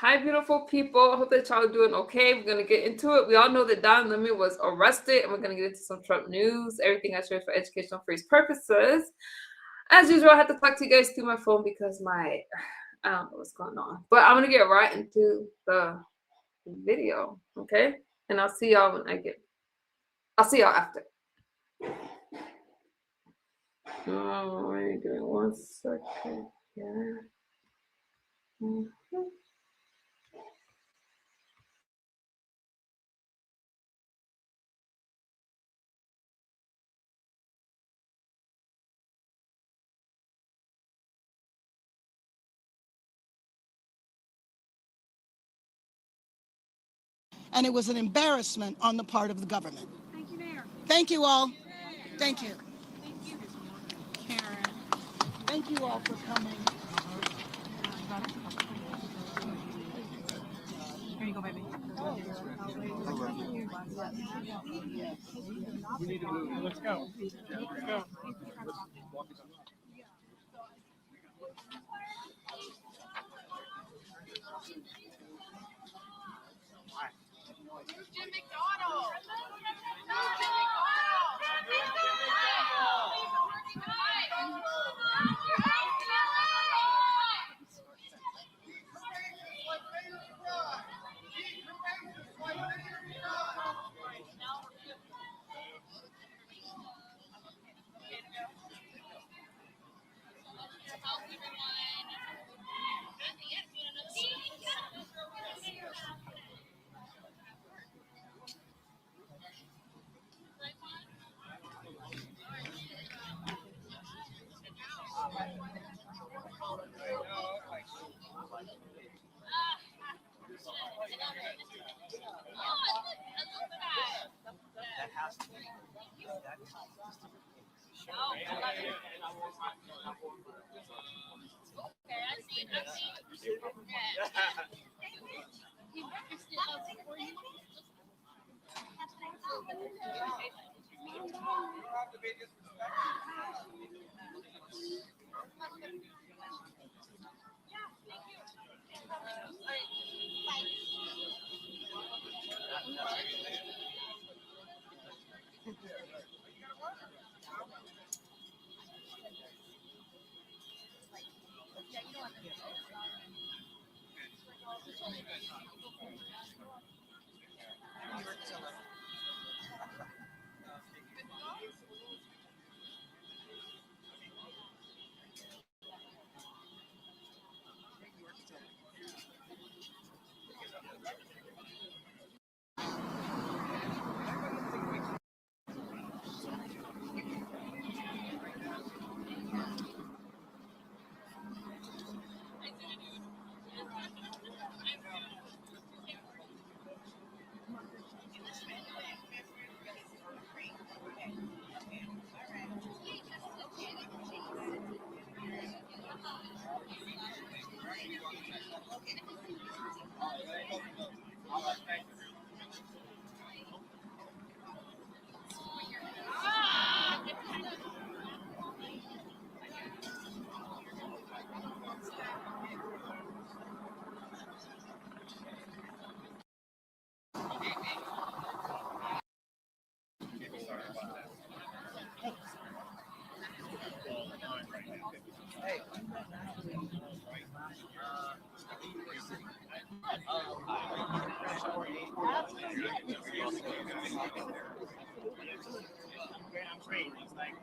Hi, beautiful people. I hope that y'all are doing okay. We're gonna get into it. We all know that Don Lemon was arrested, and we're gonna get into some Trump news. Everything I share for educational free purposes. As usual, I have to talk to you guys through my phone because I don't know what's going on. But I'm gonna get right into the video, okay? And I'll see y'all I'll see y'all after. All right, give me 1 second. Yeah. Mm-hmm. And it was an embarrassment on the part of the government. Thank you, Mayor. Thank you all. Thank you. Thank you, Karen. Thank you all for coming. Here you go, baby. We need to move. Let's go. Let's go. Jim McDonald. I'm great. It's like,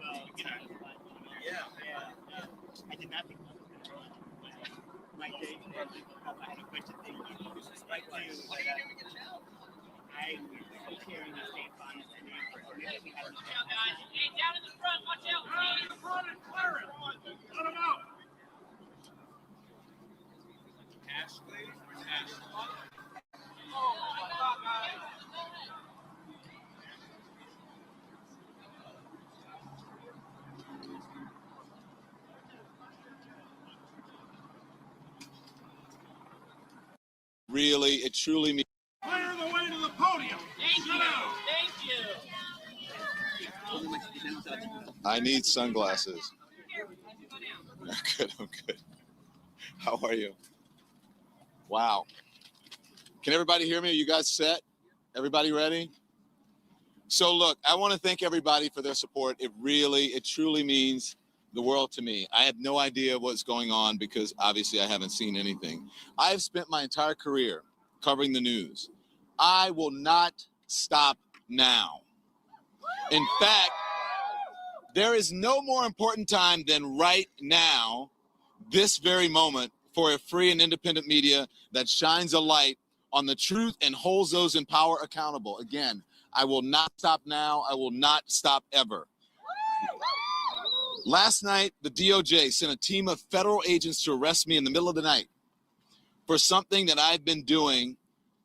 I did not think my day today. I had a bunch of things to do. I'm carrying the state funds and hey, down in the front, watch out, please. Down in the front and clear it. Let them out. Cash, please. Cash. Oh, my God, guys. Really, it truly means. Clear the way to the podium. Thank you. Thank you. I need sunglasses. I'm good. How are you? Wow. Can everybody hear me? Are you guys set? Everybody ready? So look, I want to thank everybody for their support. It truly means the world to me. I have no idea what's going on because obviously I haven't seen anything. I have spent my entire career covering the news. I will not stop now. In fact, there is no more important time than right now, this very moment, for a free and independent media that shines a light on the truth and holds those in power accountable. Again, I will not stop now. I will not stop ever. Last night, the DOJ sent a team of federal agents to arrest me in the middle of the night for something that I've been doing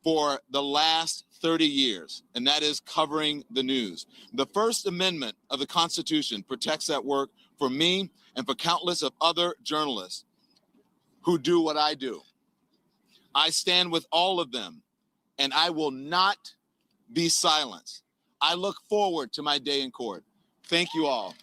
for the last 30 years, and that is covering the news. The First Amendment of the Constitution protects that work for me and for countless of other journalists who do what I do. I stand with all of them, and I will not be silenced. I look forward to my day in court. Thank you all.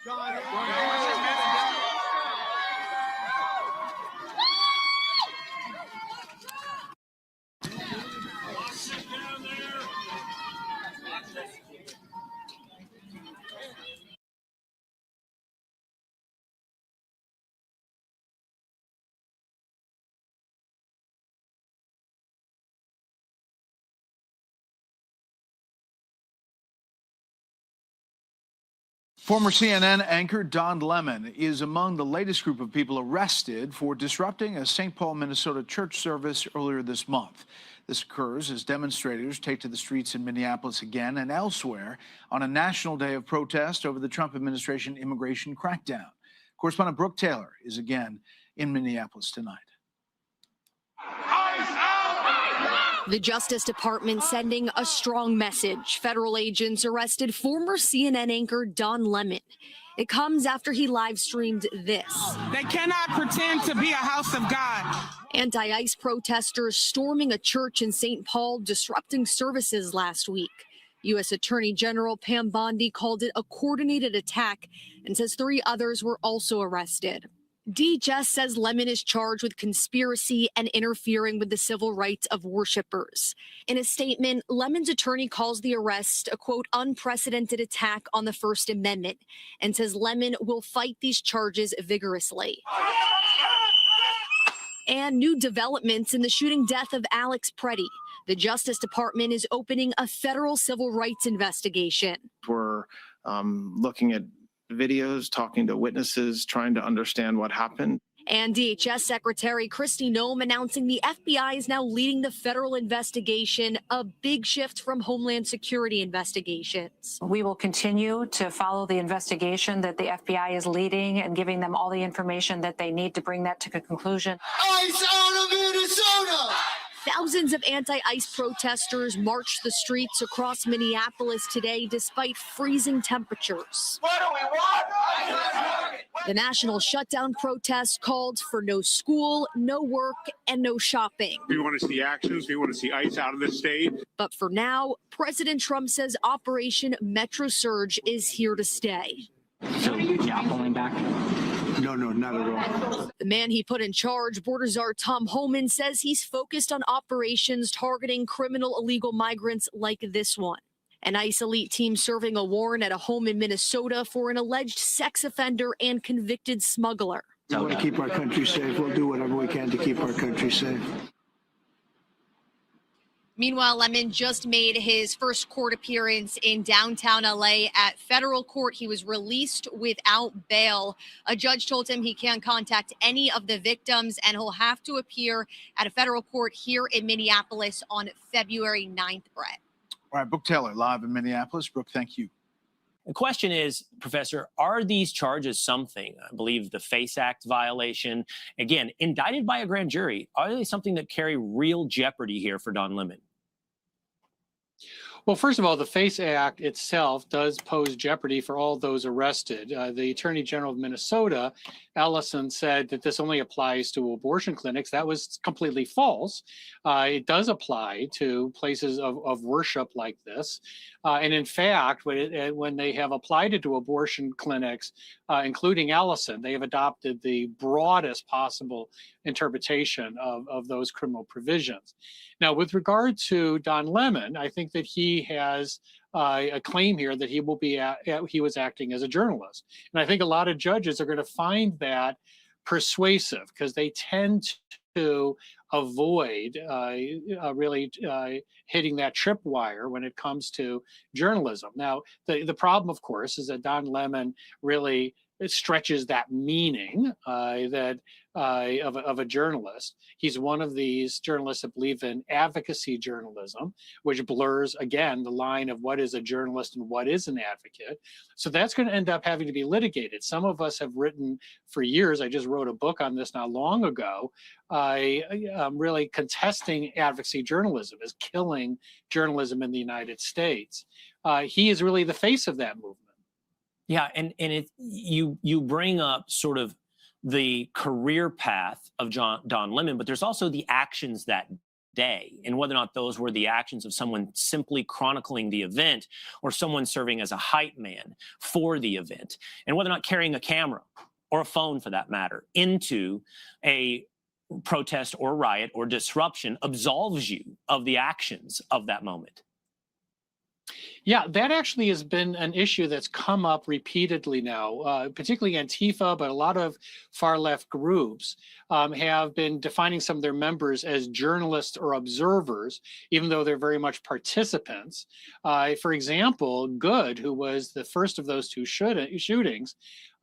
Former CNN anchor Don Lemon is among the latest group of people arrested for disrupting a St. Paul, Minnesota church service earlier this month. This occurs as demonstrators take to the streets in Minneapolis again and elsewhere on a national day of protest over the Trump administration immigration crackdown. Correspondent Brooke Taylor is again in Minneapolis tonight. The Justice Department sending a strong message. Federal agents arrested former CNN anchor Don Lemon. It comes after he live streamed this. They cannot pretend to be a house of God. Anti-ICE protesters storming a church in St. Paul, disrupting services last week. U.S. Attorney General Pam Bondi called it a coordinated attack and says 3 others were also arrested. DHS says Lemon is charged with conspiracy and interfering with the civil rights of worshipers. In a statement, Lemon's attorney calls the arrest a, quote, unprecedented attack on the First Amendment and says Lemon will fight these charges vigorously. And new developments in the shooting death of Alex Preddy. The Justice Department is opening a federal civil rights investigation. We're looking at videos, talking to witnesses, trying to understand what happened. And DHS Secretary Kristi Noem announcing the FBI is now leading the federal investigation, a big shift from Homeland Security investigations. We will continue to follow the investigation that the FBI is leading and giving them all the information that they need to bring that to a conclusion. ICE out of Minnesota! Thousands of anti-ICE protesters marched the streets across Minneapolis today despite freezing temperatures. What do we want? The national shutdown protest called for no school, no work, and no shopping. We want to see actions. We want to see ICE out of the state. But for now, President Trump says Operation Metro Surge is here to stay. So, yeah, pulling back. No, not at all. The man he put in charge, Border Czar Tom Homan, says he's focused on operations targeting criminal illegal migrants like this one. An ICE elite team serving a warrant at a home in Minnesota for an alleged sex offender and convicted smuggler. We want to keep our country safe. We'll do whatever we can to keep our country safe. Meanwhile, Lemon just made his first court appearance in downtown LA at federal court. He was released without bail. A judge told him he can't contact any of the victims and he'll have to appear at a federal court here in Minneapolis on February 9th, Brett. All right, Brooke Taylor, live in Minneapolis. Brooke, thank you. The question is, Professor, are these charges something? I believe the FACE Act violation, again, indicted by a grand jury, are they something that carry real jeopardy here for Don Lemon? Well, first of all, the FACE Act itself does pose jeopardy for all those arrested. The Attorney General of Minnesota, Ellison, said that this only applies to abortion clinics. That was completely false. It does apply to places of worship like this. And in fact, when they have applied it to abortion clinics, including Ellison, they have adopted the broadest possible interpretation of those criminal provisions. Now, with regard to Don Lemon, I think that he has a claim here that he was acting as a journalist. And I think a lot of judges are going to find that persuasive because they tend to avoid really hitting that tripwire when it comes to journalism. Now, the problem, of course, is that Don Lemon really stretches that meaning of a journalist. He's one of these journalists that believe in advocacy journalism, which blurs, again, the line of what is a journalist and what is an advocate. So that's going to end up having to be litigated. Some of us have written for years. I just wrote a book on this not long ago, really contesting advocacy journalism as killing journalism in the United States. He is really the face of that movement. Yeah, and you bring up sort of the career path of Don Lemon, but there's also the actions that day and whether or not those were the actions of someone simply chronicling the event or someone serving as a hype man for the event, and whether or not carrying a camera or a phone, for that matter, into a protest or riot or disruption absolves you of the actions of that moment. Yeah, that actually has been an issue that's come up repeatedly now, particularly Antifa, but a lot of far-left groups have been defining some of their members as journalists or observers, even though they're very much participants. For example, Good, who was the first of those two shootings,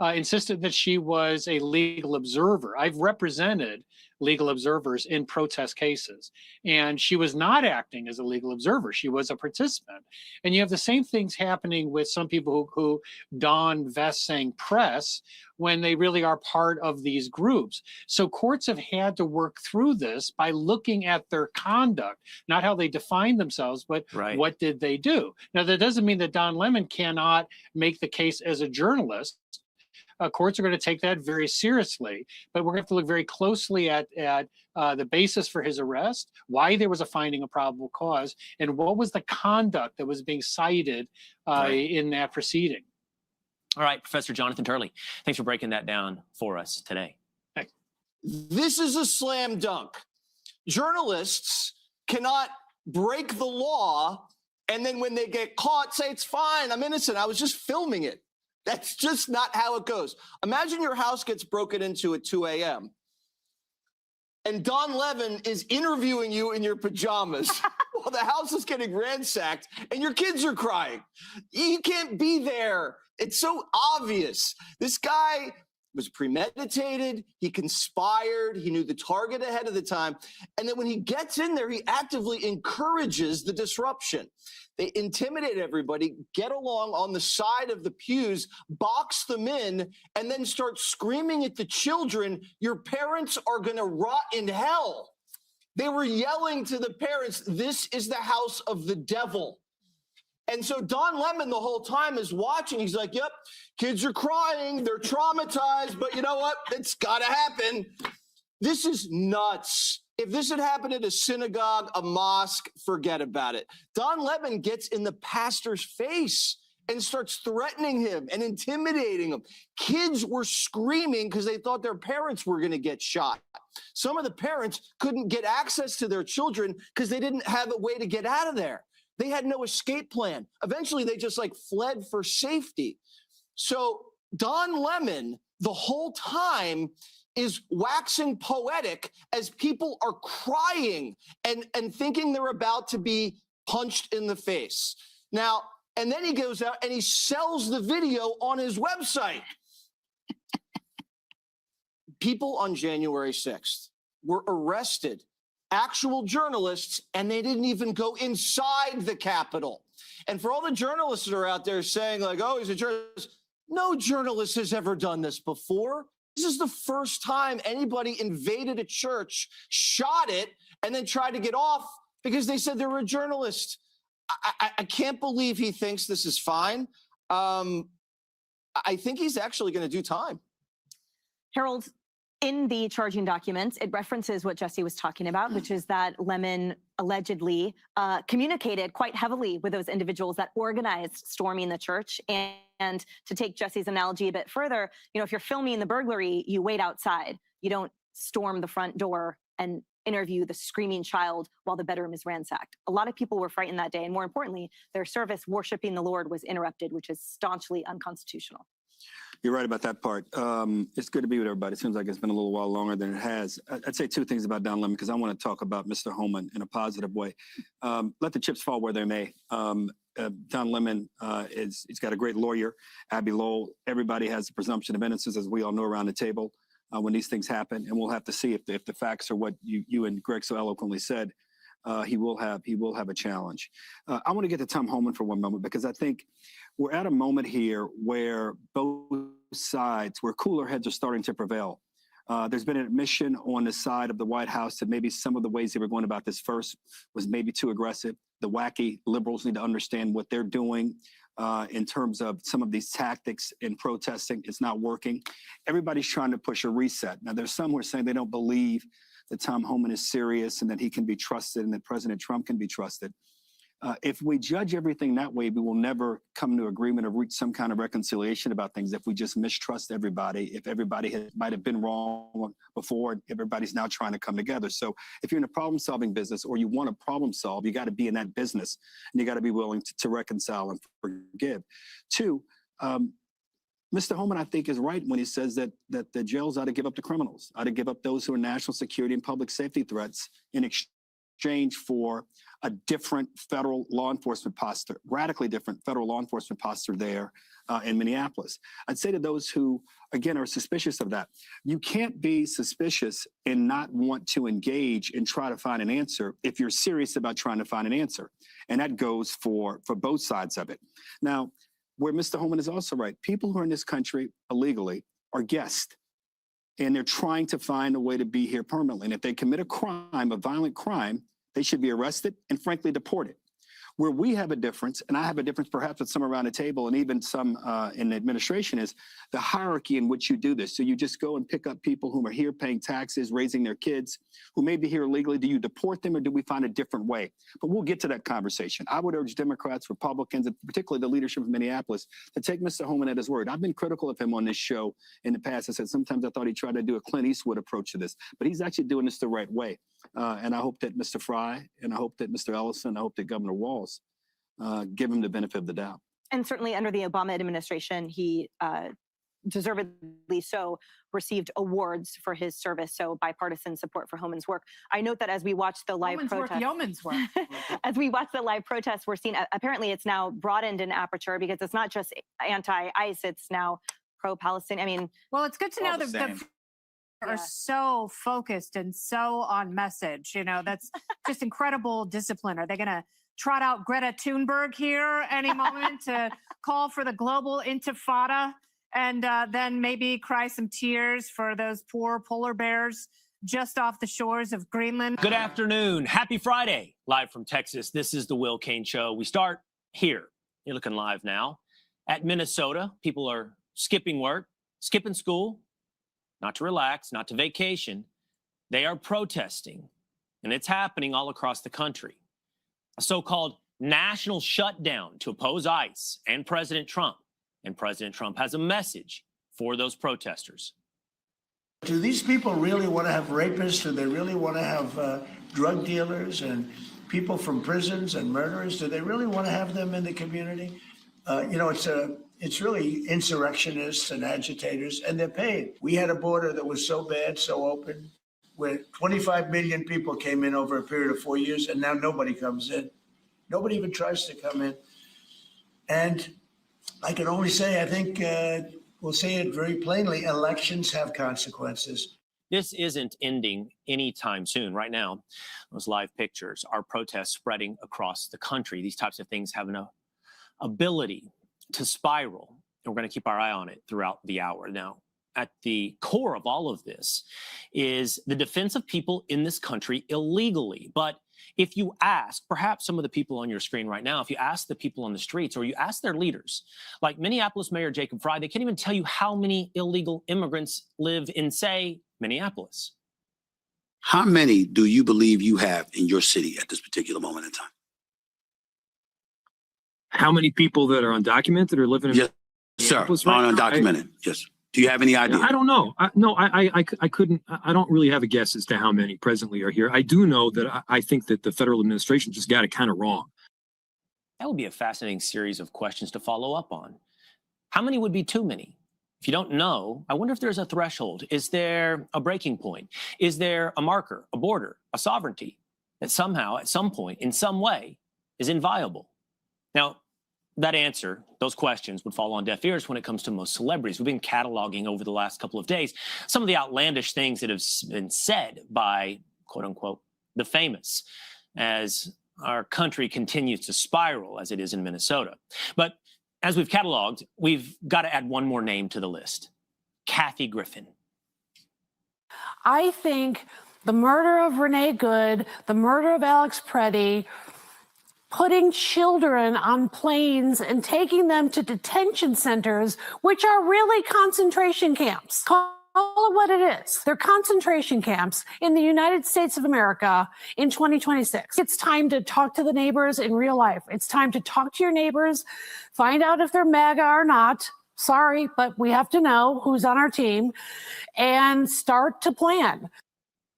insisted that she was a legal observer. I've represented legal observers in protest cases, and she was not acting as a legal observer. She was a participant. And you have the same things happening with some people who don vests saying press when they really are part of these groups. So courts have had to work through this by looking at their conduct, not how they define themselves, but what did they do? Now, that doesn't mean that Don Lemon cannot make the case as a journalist. Courts are going to take that very seriously, but we're going to have to look very closely at the basis for his arrest, why there was a finding of probable cause, and what was the conduct that was being cited in that proceeding. All right, Professor Jonathan Turley, thanks for breaking that down for us today. This is a slam dunk. Journalists cannot break the law and then when they get caught say, it's fine, I'm innocent, I was just filming it. That's just not how it goes. Imagine your house gets broken into at 2 a.m. and Don Lemon is interviewing you in your pajamas while the house is getting ransacked and your kids are crying. You can't be there. It's so obvious. This guy was premeditated. He conspired. He knew the target ahead of the time. And then when he gets in there, he actively encourages the disruption. They intimidate everybody, get along on the side of the pews, box them in, and then start screaming at the children, your parents are going to rot in hell. They were yelling to the parents, this is the house of the devil. And so Don Lemon the whole time is watching. He's like, yep, kids are crying. They're traumatized. But you know what? It's got to happen. This is nuts. If this had happened at a synagogue, a mosque, forget about it. Don Lemon gets in the pastor's face and starts threatening him and intimidating him. Kids were screaming because they thought their parents were going to get shot. Some of the parents couldn't get access to their children because they didn't have a way to get out of there. They had no escape plan. Eventually, they just fled for safety. So Don Lemon, the whole time, is waxing poetic as people are crying and thinking they're about to be punched in the face. Now, and then he goes out and he sells the video on his website. People on January 6th were arrested, actual journalists, and they didn't even go inside the Capitol. And for all the journalists that are out there saying oh, he's a journalist, no journalist has ever done this before. This is the first time anybody invaded a church, shot it, and then tried to get off because they said they were a journalist. I can't believe he thinks this is fine. I think he's actually going to do time. Harold, in the charging documents, it references what Jesse was talking about, which is that Lemon allegedly communicated quite heavily with those individuals that organized storming the church. And to take Jesse's analogy a bit further, if you're filming the burglary, you wait outside. You don't storm the front door and interview the screaming child while the bedroom is ransacked. A lot of people were frightened that day, and more importantly, their service worshiping the Lord was interrupted, which is staunchly unconstitutional. You're right about that part. It's good to be with everybody. It seems like it's been a little while longer than it has. I'd say two things about Don Lemon, because I want to talk about Mr. Holman in a positive way. Let the chips fall where they may. Don Lemon he's got a great lawyer, Abby Lowell. Everybody has the presumption of innocence, as we all know around the table, when these things happen. And we'll have to see if the facts are what you and Greg so eloquently said. He will have a challenge. I want to get to Tom Homan for one moment, because I think we're at a moment here where both sides, where cooler heads are starting to prevail. There's been an admission on the side of the White House that maybe some of the ways they were going about this first was maybe too aggressive. The wacky liberals need to understand what they're doing in terms of some of these tactics in protesting. It's not working. Everybody's trying to push a reset. Now, there's some who are saying they don't believe that Tom Homan is serious and that he can be trusted and that President Trump can be trusted. If we judge everything that way, we will never come to agreement or reach some kind of reconciliation about things if we just mistrust everybody, if everybody might have been wrong before, everybody's now trying to come together. So if you're in a problem-solving business or you want to problem solve, you got to be in that business and you got to be willing to reconcile and forgive. Two, Mr. Holman, I think, is right when he says that the jails ought to give up the criminals, ought to give up those who are national security and public safety threats in exchange for a different federal law enforcement posture, radically different federal law enforcement posture there in Minneapolis. I'd say to those who, again, are suspicious of that, you can't be suspicious and not want to engage and try to find an answer if you're serious about trying to find an answer. And that goes for both sides of it. Now, where Mr. Holman is also right, people who are in this country illegally are guests, and they're trying to find a way to be here permanently. And if they commit a crime, a violent crime, they should be arrested and frankly deported. Where we have a difference, and I have a difference perhaps with some around the table and even some in the administration, is the hierarchy in which you do this. So you just go and pick up people who are here paying taxes, raising their kids, who may be here illegally. Do you deport them or do we find a different way? But we'll get to that conversation. I would urge Democrats, Republicans, and particularly the leadership of Minneapolis to take Mr. Holman at his word. I've been critical of him on this show in the past. I said sometimes I thought he tried to do a Clint Eastwood approach to this, but he's actually doing this the right way. And I hope that Mr. Fry, and I hope that Mr. Ellison, I hope that Governor Walz give him the benefit of the doubt. And certainly under the Obama administration, he deservedly so received awards for his service. So bipartisan support for Homan's work. I note that as we watch the live protest, yeoman's work. as we watch the live protests, we're seeing apparently it's now broadened in aperture because it's not just anti-ICE, it's now pro-Palestinian. I mean, well, it's good to know that the are so focused and so on message. You know, that's just incredible discipline. Are they going to trot out Greta Thunberg here any moment to call for the global intifada and then maybe cry some tears for those poor polar bears just off the shores of Greenland? Good afternoon. Happy Friday. Live from Texas, this is the Will Cain Show. We start here. You're looking live now at Minnesota. People are skipping work, skipping school, not to relax, not to vacation. They are protesting, and it's happening all across the country. A so-called national shutdown to oppose ICE and President Trump. And President Trump has a message for those protesters. Do these people really want to have rapists? Do they really want to have drug dealers and people from prisons and murderers? Do they really want to have them in the community? It's really insurrectionists and agitators, and they're paid. We had a border that was so bad, so open, where 25 million people came in over a period of 4 years, and now nobody comes in. Nobody even tries to come in. And I can only say, I think we'll say it very plainly, elections have consequences. This isn't ending anytime soon. Right now, those live pictures are protests spreading across the country. These types of things have an ability to spiral, and we're going to keep our eye on it throughout the hour. Now, at the core of all of this is the defense of people in this country illegally. But if you ask, perhaps some of the people on your screen right now, if you ask the people on the streets or you ask their leaders, like Minneapolis Mayor Jacob Fry, they can't even tell you how many illegal immigrants live in, say, Minneapolis. How many do you believe you have in your city at this particular moment in time? How many people that are undocumented or living in Yes, sir. Minneapolis right now? Undocumented, yes. Do you have any idea? I don't know. I couldn't. I don't really have a guess as to how many presently are here. I do know that I think that the federal administration just got it kind of wrong. That would be a fascinating series of questions to follow up on. How many would be too many? If you don't know, I wonder if there's a threshold. Is there a breaking point? Is there a marker, a border, a sovereignty that somehow, at some point, in some way, is inviolable? Now, that answer, those questions would fall on deaf ears when it comes to most celebrities. We've been cataloging over the last couple of days some of the outlandish things that have been said by, quote unquote, the famous, as our country continues to spiral as it is in Minnesota. But as we've cataloged, we've got to add one more name to the list: Kathy Griffin. I think the murder of Renee Good, the murder of Alex Preddy, putting children on planes and taking them to detention centers, which are really concentration camps. Call it what it is. They're concentration camps in the United States of America in 2026. It's time to talk to the neighbors in real life. It's time to talk to your neighbors, find out if they're MAGA or not. Sorry, but we have to know who's on our team and start to plan.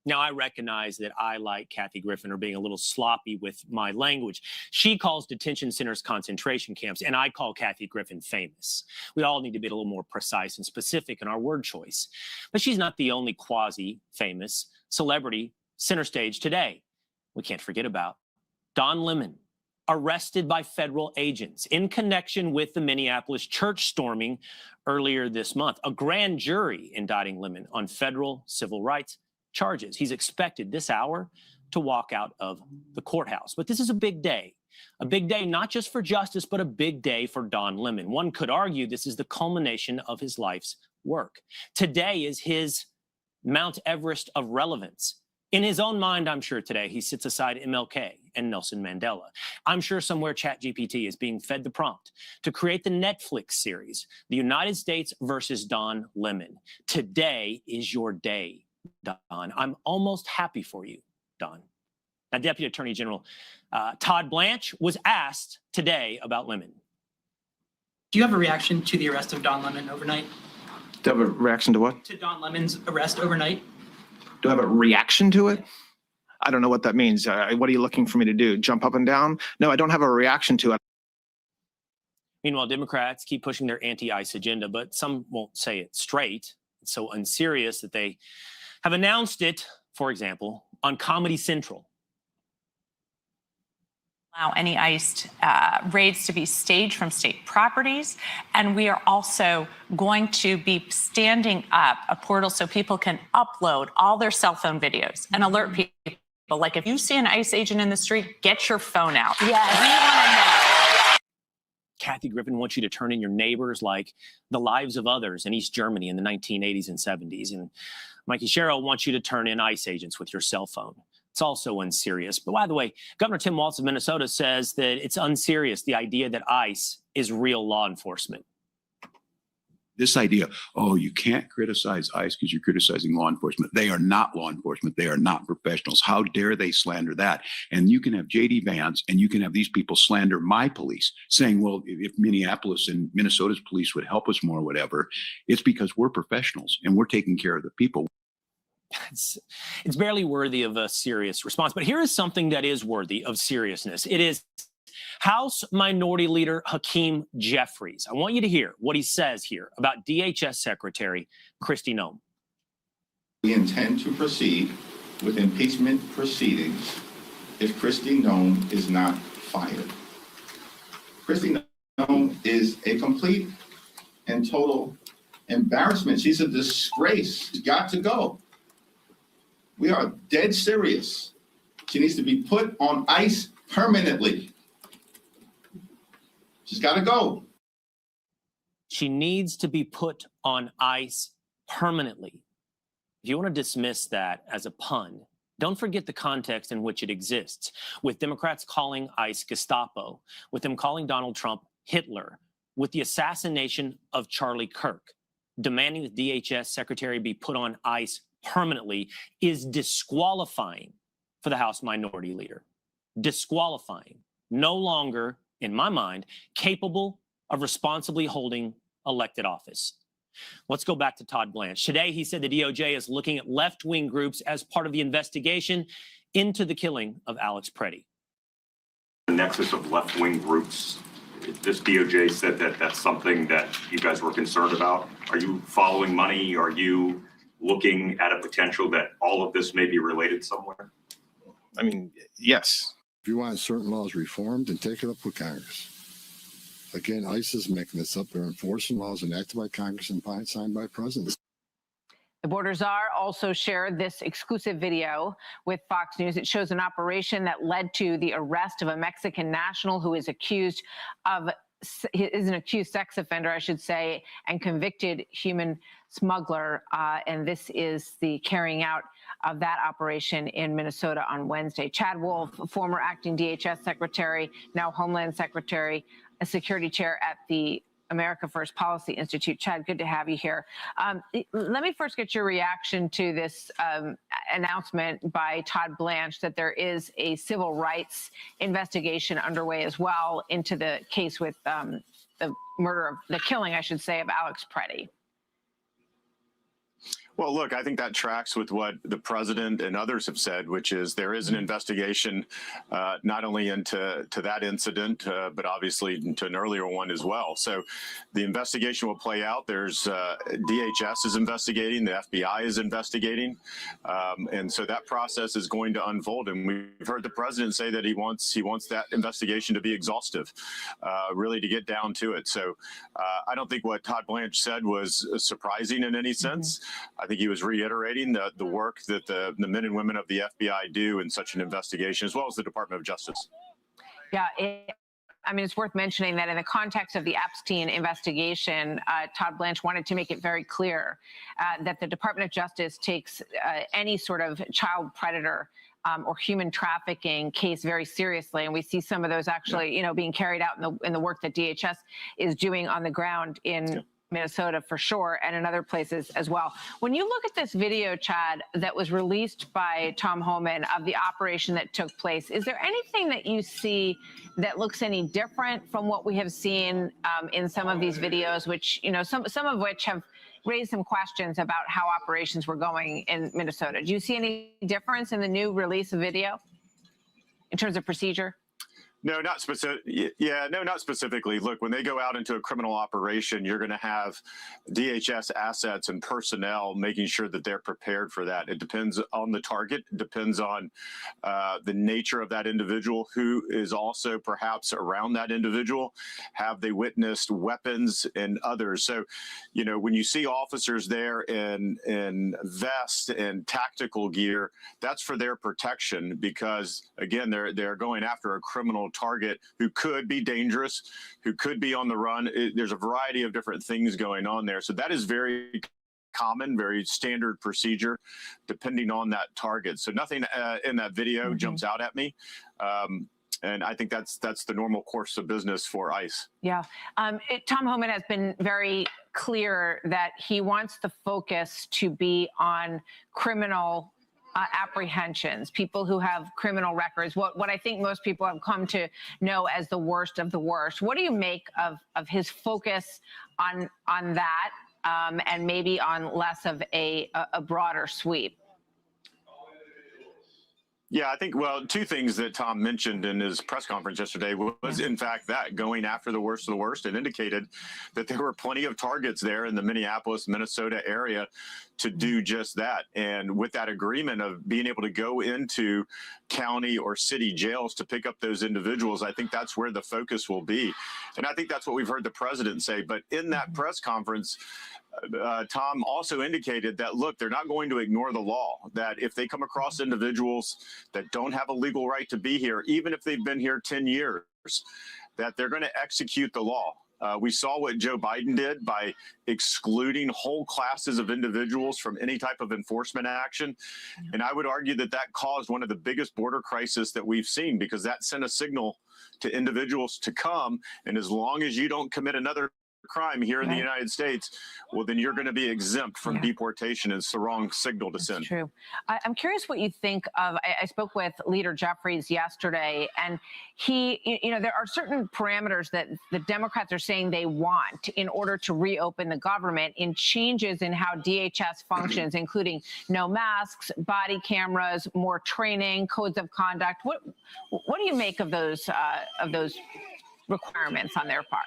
Now, I recognize that I, like Kathy Griffin, are being a little sloppy with my language. She calls detention centers concentration camps, and I call Kathy Griffin famous. We all need to be a little more precise and specific in our word choice. But she's not the only quasi-famous celebrity center stage today. We can't forget about Don Lemon, arrested by federal agents in connection with the Minneapolis church storming earlier this month. A grand jury indicting Lemon on federal civil rights charges. He's expected this hour to walk out of the courthouse. But this is a big day not just for justice, but a big day for Don Lemon. One could argue this is the culmination of his life's work. Today is his Mount Everest of relevance. In his own mind, I'm sure today he sits aside MLK and Nelson Mandela. I'm sure somewhere ChatGPT is being fed the prompt to create the Netflix series, The United States versus Don Lemon. Today is your day, Don. I'm almost happy for you, Don. Now, Deputy Attorney General Todd Blanche was asked today about Lemon. Do you have a reaction to the arrest of Don Lemon overnight? Do you have a reaction to what? To Don Lemon's arrest overnight? Do I have a reaction to it? I don't know what that means. What are you looking for me to do? Jump up and down? No, I don't have a reaction to it. Meanwhile, Democrats keep pushing their anti-ICE agenda, but some won't say it straight. It's so unserious that they have announced it, for example, on Comedy Central. Allow any ICE raids to be staged from state properties. And we are also going to be standing up a portal so people can upload all their cell phone videos and alert people. Like, if you see an ICE agent in the street, get your phone out. Yes. We want to know. Kathy Griffin wants you to turn in your neighbors like the lives of others in East Germany in the 1980s and 70s. And Mikey Sherrill wants you to turn in ICE agents with your cell phone. It's also unserious. But by the way, Governor Tim Walz of Minnesota says that it's unserious, the idea that ICE is real law enforcement. This idea, oh, you can't criticize ICE because you're criticizing law enforcement. They are not law enforcement. They are not professionals. How dare they slander that? And you can have J.D. Vance and you can have these people slander my police, saying, well, if Minneapolis and Minnesota's police would help us more, whatever, it's because we're professionals and we're taking care of the people. It's barely worthy of a serious response. But here is something that is worthy of seriousness. It is House Minority Leader Hakeem Jeffries. I want you to hear what he says here about DHS Secretary Kristi Noem. We intend to proceed with impeachment proceedings if Kristi Noem is not fired. Kristi Noem is a complete and total embarrassment. She's a disgrace. She's got to go. We are dead serious. She needs to be put on ICE permanently. She's got to go. She needs to be put on ICE permanently. If you want to dismiss that as a pun, don't forget the context in which it exists, with Democrats calling ICE Gestapo, with them calling Donald Trump Hitler, with the assassination of Charlie Kirk. Demanding the DHS secretary be put on ICE permanently is disqualifying for the House Minority Leader. Disqualifying. No longer, in my mind, capable of responsibly holding elected office. Let's go back to Todd Blanche. Today, he said the DOJ is looking at left-wing groups as part of the investigation into the killing of Alex Preddy. The nexus of left-wing groups. This DOJ said that that's something that you guys were concerned about. Are you following money? Are you looking at a potential that all of this may be related somewhere? I mean, yes. If you want certain laws reformed, then take it up with Congress. Again, ICE is making this up. They're enforcing laws enacted by Congress and signed by presidents. The border czar also shared this exclusive video with Fox News. It shows an operation that led to the arrest of a Mexican national who is an accused sex offender, I should say, and convicted human smuggler. And this is the carrying out of that operation in Minnesota on Wednesday. Chad Wolf, former acting DHS secretary, now Homeland Secretary, a security chair at the America First Policy Institute. Chad, good to have you here. Let me first get your reaction to this announcement by Todd Blanche that there is a civil rights investigation underway as well into the case with the killing, I should say, of Alex Preddy. Well, look, I think that tracks with what the president and others have said, which is there is an investigation not only into that incident, but obviously into an earlier one as well. So the investigation will play out. There's DHS is investigating, the FBI is investigating. And so that process is going to unfold. And we've heard the president say that he wants that investigation to be exhaustive, really to get down to it. So I don't think what Todd Blanche said was surprising in any sense. I think he was reiterating the work that the men and women of the FBI do in such an investigation, as well as the Department of Justice. Yeah, I mean, it's worth mentioning that in the context of the Epstein investigation, Todd Blanche wanted to make it very clear that the Department of Justice takes any sort of child predator or human trafficking case very seriously, and we see some of those actually, being carried out in the work that DHS is doing on the ground in Minnesota for sure, and in other places as well. When you look at this video, Chad, that was released by Tom Homan of the operation that took place, is there anything that you see that looks any different from what we have seen in some of these videos, which, some of which have raised some questions about how operations were going in Minnesota? Do you see any difference in the new release of video in terms of procedure? No, not specific. Yeah, no, not specifically. Look, when they go out into a criminal operation, you're going to have DHS assets and personnel making sure that they're prepared for that. It depends on the target, it depends on the nature of that individual, who is also perhaps around that individual. Have they witnessed weapons and others? So, when you see officers there in vest and tactical gear, that's for their protection, because again, they're going after a criminal target who could be dangerous, who could be on the run. There's a variety of different things going on there. So that is very common, very standard procedure, depending on that target. So nothing in that video jumps out at me. And I think that's the normal course of business for ICE. Yeah. Tom Homan has been very clear that he wants the focus to be on criminal apprehensions, people who have criminal records, what I think most people have come to know as the worst of the worst. What do you make of his focus on that and maybe on less of a broader sweep? Yeah, I think, well, two things that Tom mentioned in his press conference yesterday was, in fact, that going after the worst of the worst, and indicated that there were plenty of targets there in the Minneapolis, Minnesota area to do just that. And with that agreement of being able to go into county or city jails to pick up those individuals, I think that's where the focus will be. And I think that's what we've heard the president say. But in that press conference, Tom also indicated that, look, they're not going to ignore the law, that if they come across individuals that don't have a legal right to be here, even if they've been here 10 years, that they're going to execute the law. We saw what Joe Biden did by excluding whole classes of individuals from any type of enforcement action. And I would argue that that caused one of the biggest border crises that we've seen, because that sent a signal to individuals to come. And as long as you don't commit another crime here in the United States, well, then you're going to be exempt from deportation. It's the wrong signal to send. True. I'm curious what you think of. I spoke with Leader Jeffries yesterday, and there are certain parameters that the Democrats are saying they want in order to reopen the government, in changes in how DHS functions, including no masks, body cameras, more training, codes of conduct. What do you make of those requirements on their part?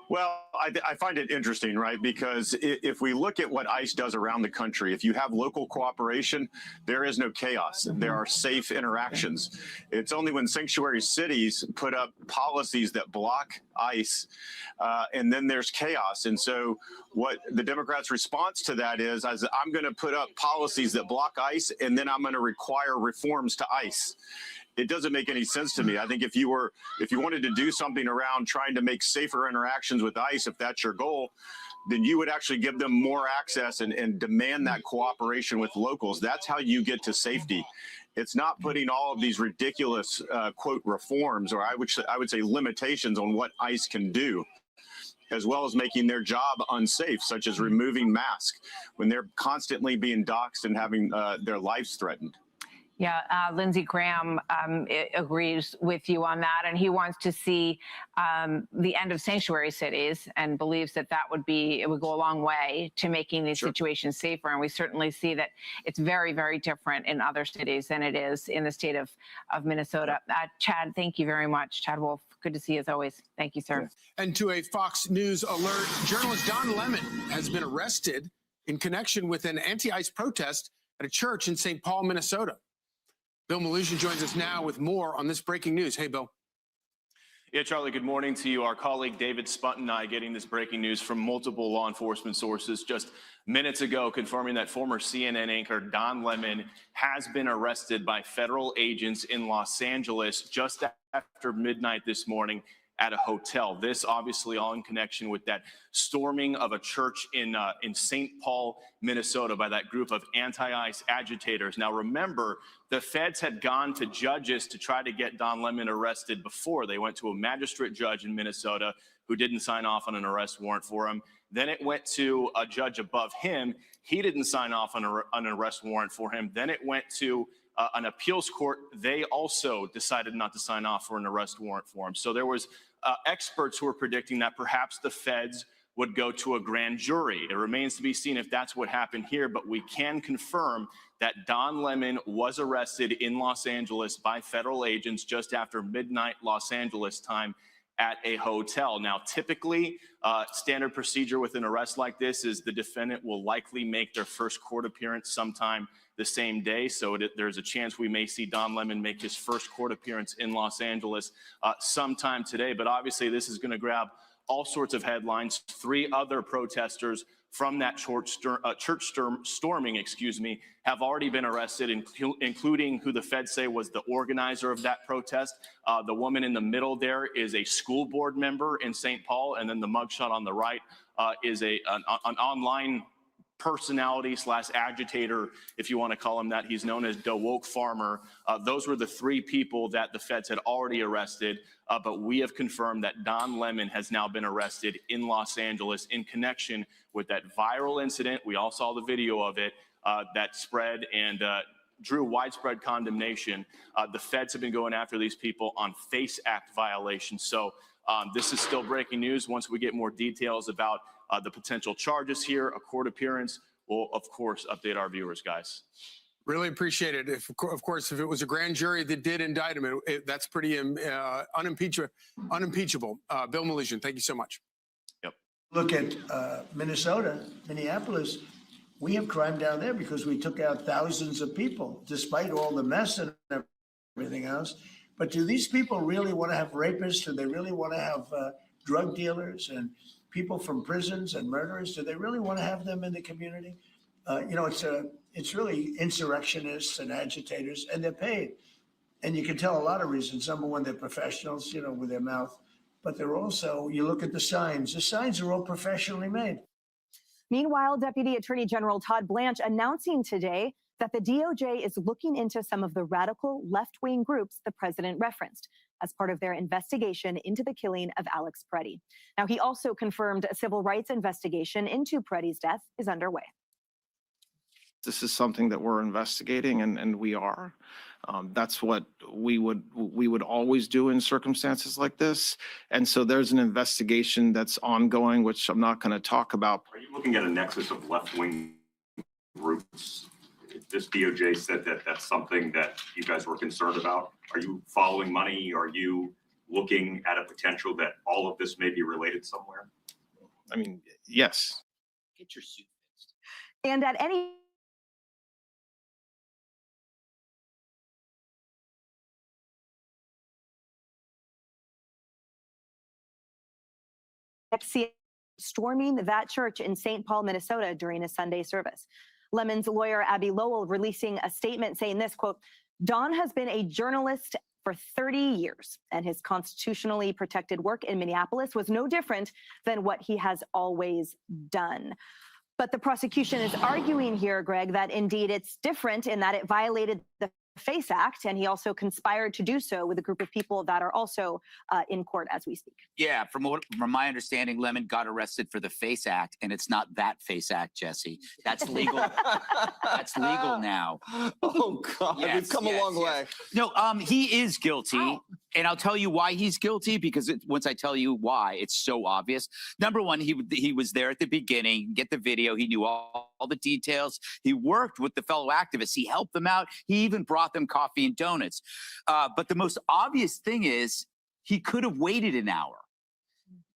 Well, I find it interesting, right? Because if we look at what ICE does around the country, if you have local cooperation, there is no chaos. There are safe interactions. It's only when sanctuary cities put up policies that block ICE, and then there's chaos. And so what the Democrats' response to that is I'm going to put up policies that block ICE, and then I'm going to require reforms to ICE. It doesn't make any sense to me. I think if you wanted to do something around trying to make safer interactions with ICE, if that's your goal, then you would actually give them more access and demand that cooperation with locals. That's how you get to safety. It's not putting all of these ridiculous, quote, reforms, or I would say limitations on what ICE can do, as well as making their job unsafe, such as removing masks when they're constantly being doxxed and having their lives threatened. Yeah, Lindsey Graham agrees with you on that, and he wants to see the end of sanctuary cities and believes that it would go a long way to making these situations safer. And we certainly see that it's very, very different in other cities than it is in the state of Minnesota. Chad, thank you very much. Chad Wolf, good to see you as always. Thank you, sir. And to a Fox News alert, journalist Don Lemon has been arrested in connection with an anti-ICE protest at a church in St. Paul, Minnesota. Bill Malusian joins us now with more on this breaking news. Hey, Bill. Yeah, Charlie, good morning to you. Our colleague David Spunt and I getting this breaking news from multiple law enforcement sources just minutes ago, confirming that former CNN anchor Don Lemon has been arrested by federal agents in Los Angeles just after midnight this morning at a hotel. This obviously all in connection with that storming of a church in St. Paul, Minnesota by that group of anti-ICE agitators. Now remember, the feds had gone to judges to try to get Don Lemon arrested before. They went to a magistrate judge in Minnesota who didn't sign off on an arrest warrant for him. Then it went to a judge above him. He didn't sign off on an arrest warrant for him. Then it went to an appeals court. They also decided not to sign off for an arrest warrant for him. So there was experts who were predicting that perhaps the feds would go to a grand jury. It remains to be seen if that's what happened here, but we can confirm that Don Lemon was arrested in Los Angeles by federal agents just after midnight Los Angeles time at a hotel. Now, typically, standard procedure with an arrest like this is the defendant will likely make their first court appearance sometime the same day. So there's a chance we may see Don Lemon make his first court appearance in Los Angeles sometime today. But obviously, this is going to grab all sorts of headlines. 3 other protesters from that church storming, have already been arrested, including who the feds say was the organizer of that protest. The woman in the middle there is a school board member in St. Paul, and then the mugshot on the right is an online personality / agitator, if you want to call him that. He's known as the Woke Farmer. Those were the 3 people that the feds had already arrested, but we have confirmed that Don Lemon has now been arrested in Los Angeles in connection with that viral incident. We all saw the video of it that spread and drew widespread condemnation. The feds have been going after these people on FACE Act violations. So this is still breaking news. Once we get more details about the potential charges here, a court appearance, we'll, of course, update our viewers, guys. Really appreciate it. Of course, if it was a grand jury that did indict him, that's pretty unimpeachable. Bill Malusian, thank you so much. Yep. Look at Minnesota, Minneapolis. We have crime down there because we took out thousands of people, despite all the mess and everything else. But do these people really want to have rapists? Do they really want to have drug dealers and people from prisons and murderers? Do they really want to have them in the community? It's really insurrectionists and agitators, and they're paid. And you can tell a lot of reasons. Number one, they're professionals, with their mouth. But they're also, you look at the signs are all professionally made. Meanwhile, Deputy Attorney General Todd Blanche announcing today that the DOJ is looking into some of the radical left-wing groups the president referenced as part of their investigation into the killing of Alex Preddy. Now, he also confirmed a civil rights investigation into Preddy's death is underway. This is something that we're investigating, and we are. That's what we would always do in circumstances like this. And so there's an investigation that's ongoing, which I'm not going to talk about. Are you looking at a nexus of left-wing groups? This DOJ said that that's something that you guys were concerned about. Are you following money? Are you looking at a potential that all of this may be related somewhere? I mean, yes. Get your suit fixed. And at any storming that church in St. Paul, Minnesota during a Sunday service. Lemon's lawyer, Abby Lowell, releasing a statement saying this, quote, Don has been a journalist for 30 years, and his constitutionally protected work in Minneapolis was no different than what he has always done. But the prosecution is arguing here, Greg, that indeed it's different in that it violated the FACE Act, and he also conspired to do so with a group of people that are also in court as we speak. Yeah, from my understanding, Lemon got arrested for the FACE Act, and it's not that FACE Act, Jesse. That's legal. That's legal now. Oh God, we've come a long way. No, he is guilty, and I'll tell you why he's guilty, because once I tell you why, it's so obvious. Number one, he was there at the beginning. Get the video. He knew all the details. He worked with the fellow activists. He helped them out. He even brought them coffee and donuts. But the most obvious thing is he could have waited an hour.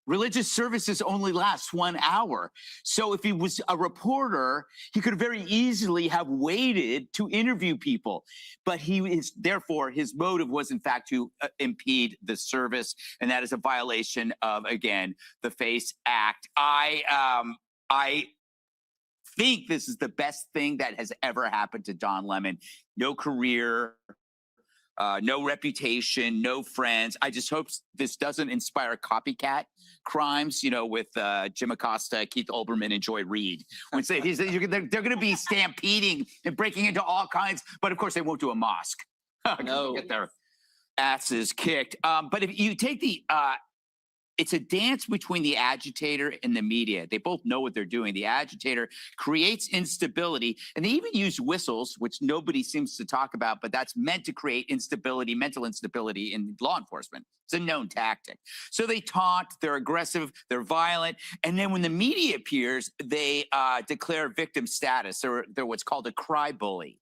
Religious services only last 1 hour. So if he was a reporter, he could very easily have waited to interview people. But therefore, his motive was in fact to impede the service. And that is a violation of, again, the FACE Act. I think this is the best thing that has ever happened to Don Lemon. No career, no reputation, no friends. I just hope this doesn't inspire copycat crimes, with Jim Acosta, Keith Olbermann, and Joy Reid. They're going to be stampeding and breaking into all kinds, but of course they won't do a mosque. No. Get their asses kicked. But if you take it's a dance between the agitator and the media. They both know what they're doing. The agitator creates instability, and they even use whistles, which nobody seems to talk about, but that's meant to create instability, mental instability in law enforcement. It's a known tactic. So they taunt, they're aggressive, they're violent, and then when the media appears, they declare victim status. They're what's called a cry bully.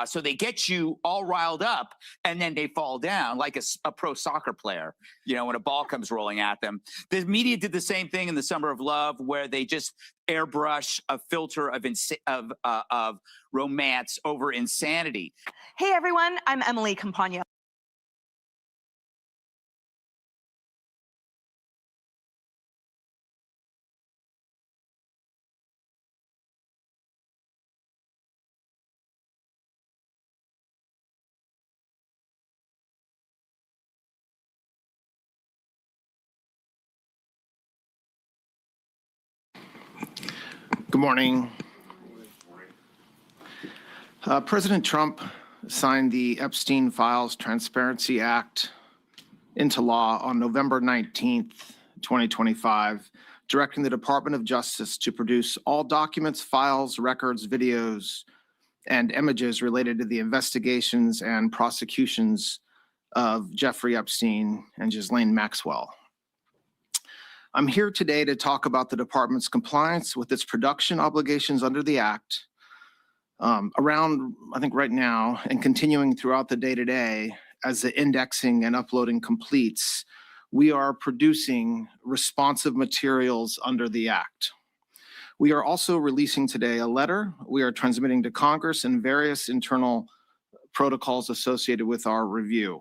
So they get you all riled up, and then they fall down like a pro soccer player, when a ball comes rolling at them. The media did the same thing in the Summer of Love, where they just airbrush a filter of romance over insanity. Hey, everyone, I'm Emily Campagna. Good morning. President Trump signed the Epstein Files Transparency Act into law on November 19th, 2025, directing the Department of Justice to produce all documents, files, records, videos, and images related to the investigations and prosecutions of Jeffrey Epstein and Ghislaine Maxwell. I'm here today to talk about the department's compliance with its production obligations under the Act. Around, I think right now, and continuing throughout the day-to-day, as the indexing and uploading completes, we are producing responsive materials under the Act. We are also releasing today a letter we are transmitting to Congress and various internal protocols associated with our review.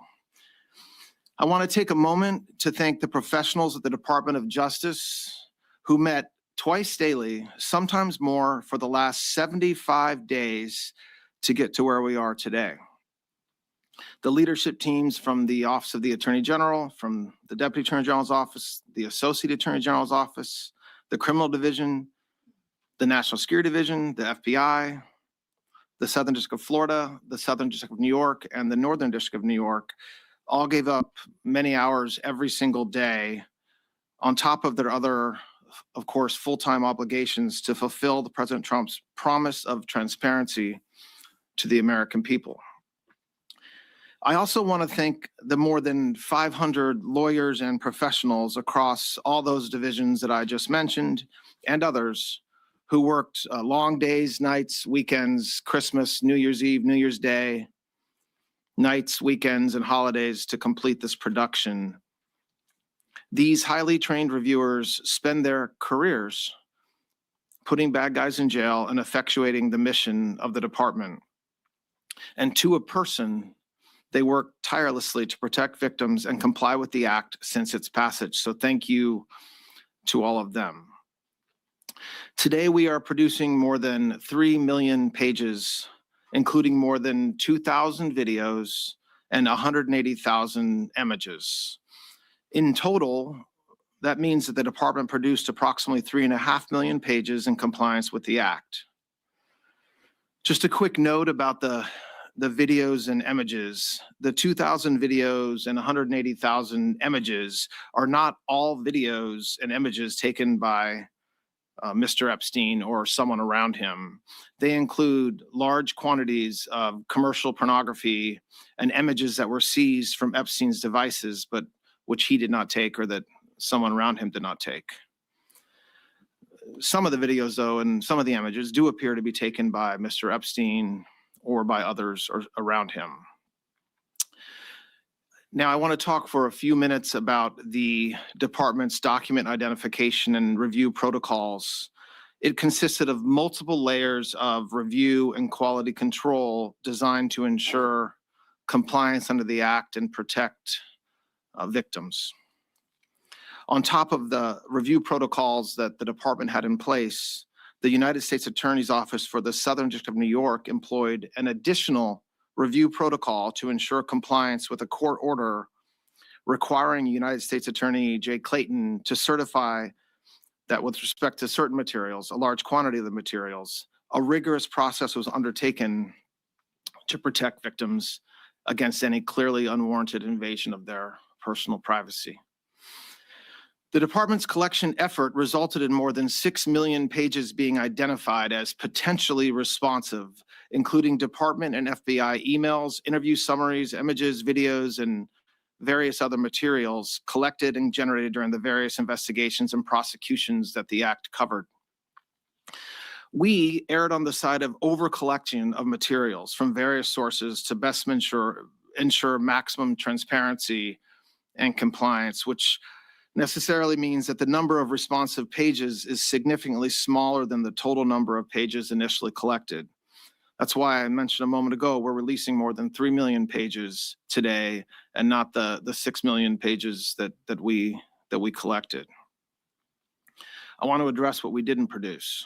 I want to take a moment to thank the professionals at the Department of Justice who met twice daily, sometimes more, for the last 75 days to get to where we are today. The leadership teams from the Office of the Attorney General, from the Deputy Attorney General's Office, the Associate Attorney General's Office, the Criminal Division, the National Security Division, the FBI, the Southern District of Florida, the Southern District of New York, and the Northern District of New York all gave up many hours every single day on top of their other, of course, full-time obligations to fulfill the President Trump's promise of transparency to the American people. I also want to thank the more than 500 lawyers and professionals across all those divisions that I just mentioned and others who worked long days, nights, weekends, Christmas, New Year's Eve, New Year's Day, nights, weekends, and holidays to complete this production. These highly trained reviewers spend their careers putting bad guys in jail and effectuating the mission of the department. And to a person, they work tirelessly to protect victims and comply with the act since its passage. So thank you to all of them. Today, we are producing more than 3 million pages, including more than 2,000 videos and 180,000 images. In total, that means that the department produced approximately 3.5 million pages in compliance with the act. Just a quick note about the videos and images. The 2,000 videos and 180,000 images are not all videos and images taken by Mr. Epstein or someone around him. They include large quantities of commercial pornography and images that were seized from Epstein's devices, but which he did not take or that someone around him did not take. Some of the videos, though, and some of the images do appear to be taken by Mr. Epstein or by others around him. Now, I want to talk for a few minutes about the department's document identification and review protocols. It consisted of multiple layers of review and quality control designed to ensure compliance under the act and protect victims. On top of the review protocols that the department had in place, the United States Attorney's Office for the Southern District of New York employed an additional review protocol to ensure compliance with a court order requiring United States Attorney Jay Clayton to certify that with respect to certain materials, a large quantity of the materials, a rigorous process was undertaken to protect victims against any clearly unwarranted invasion of their personal privacy. The department's collection effort resulted in more than 6 million pages being identified as potentially responsive, including department and FBI emails, interview summaries, images, videos, and various other materials collected and generated during the various investigations and prosecutions that the act covered. We erred on the side of over-collection of materials from various sources to best ensure maximum transparency and compliance, which necessarily means that the number of responsive pages is significantly smaller than the total number of pages initially collected. That's why I mentioned a moment ago, we're releasing more than 3 million pages today and not the 6 million pages that we collected. I want to address what we didn't produce.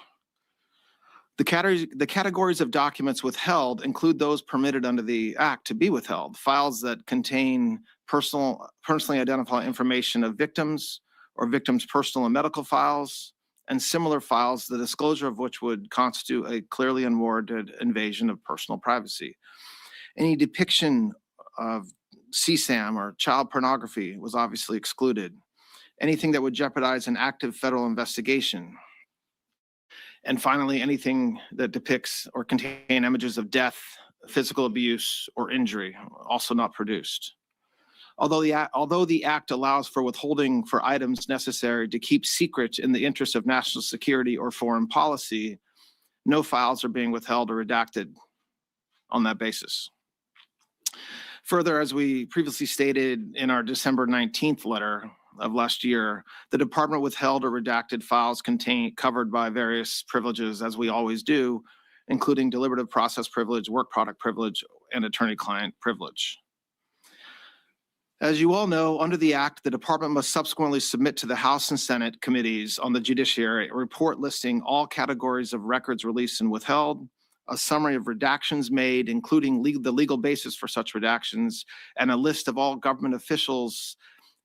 The categories of documents withheld include those permitted under the Act to be withheld, files that contain personally identifiable information of victims or victims' personal and medical files, and similar files, the disclosure of which would constitute a clearly unwarranted invasion of personal privacy. Any depiction of CSAM or child pornography was obviously excluded. Anything that would jeopardize an active federal investigation. And finally, anything that depicts or contain images of death, physical abuse, or injury, also not produced. Although the Act allows for withholding for items necessary to keep secret in the interest of national security or foreign policy, no files are being withheld or redacted on that basis. Further, as we previously stated in our December 19th letter of last year, the department withheld or redacted files covered by various privileges, as we always do, including deliberative process privilege, work product privilege, and attorney-client privilege. As you all know, under the Act, the department must subsequently submit to the House and Senate committees on the judiciary a report listing all categories of records released and withheld, a summary of redactions made, including the legal basis for such redactions, and a list of all government officials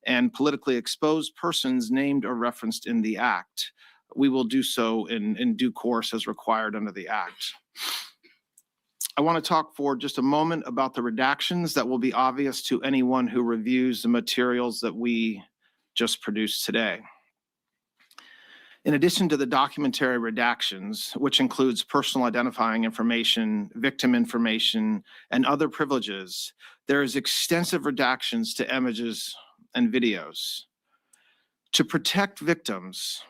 and politically exposed persons named or referenced in the Act. We will do so in due course as required under the Act. I want to talk for just a moment about the redactions that will be obvious to anyone who reviews the materials that we just produced today. In addition to the documentary redactions, which includes personal identifying information, victim information, and other privileges, there is extensive redactions to images and videos. To protect victims,